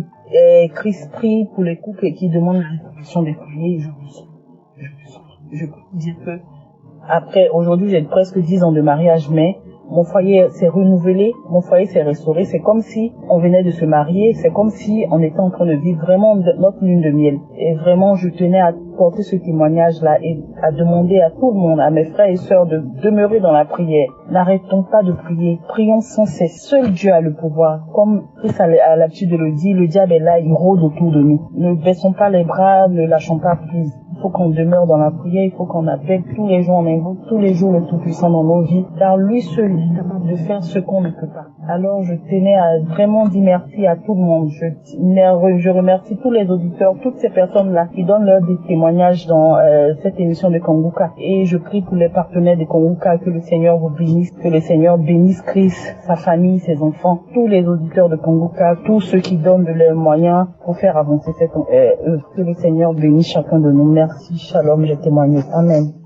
Christ prie pour les couples qui demandent la restauration des foyers, je peux vous dire que après, aujourd'hui, j'ai presque 10 ans de mariage, mais mon foyer s'est renouvelé, mon foyer s'est restauré. C'est comme si on venait de se marier, c'est comme si on était en train de vivre vraiment notre lune de miel. Et vraiment, je tenais à porter ce témoignage-là et à demander à tout le monde, à mes frères et sœurs, de demeurer dans la prière. N'arrêtons pas de prier. Prions sans cesse. Seul Dieu a le pouvoir. Comme Christ a l'habitude de le dire, le diable est là, il rôde autour de nous. Ne baissons pas les bras, ne lâchons pas prise. Il faut qu'on demeure dans la prière, il faut qu'on appelle tous les jours, on invoque tous les jours le Tout-Puissant dans nos vies, car lui seul est capable de faire ce qu'on ne peut pas. Alors je tenais à vraiment dire merci à tout le monde. Je remercie tous les auditeurs, toutes ces personnes-là qui donnent leur témoignages dans cette émission de Konguka. Et je prie pour les partenaires de Konguka, que le Seigneur vous bénisse, que le Seigneur bénisse Christ, sa famille, ses enfants, tous les auditeurs de Konguka, tous ceux qui donnent de leurs moyens pour faire avancer cette œuvre. Que le Seigneur bénisse chacun de nous. Merci, shalom, j'ai témoigné. Amen.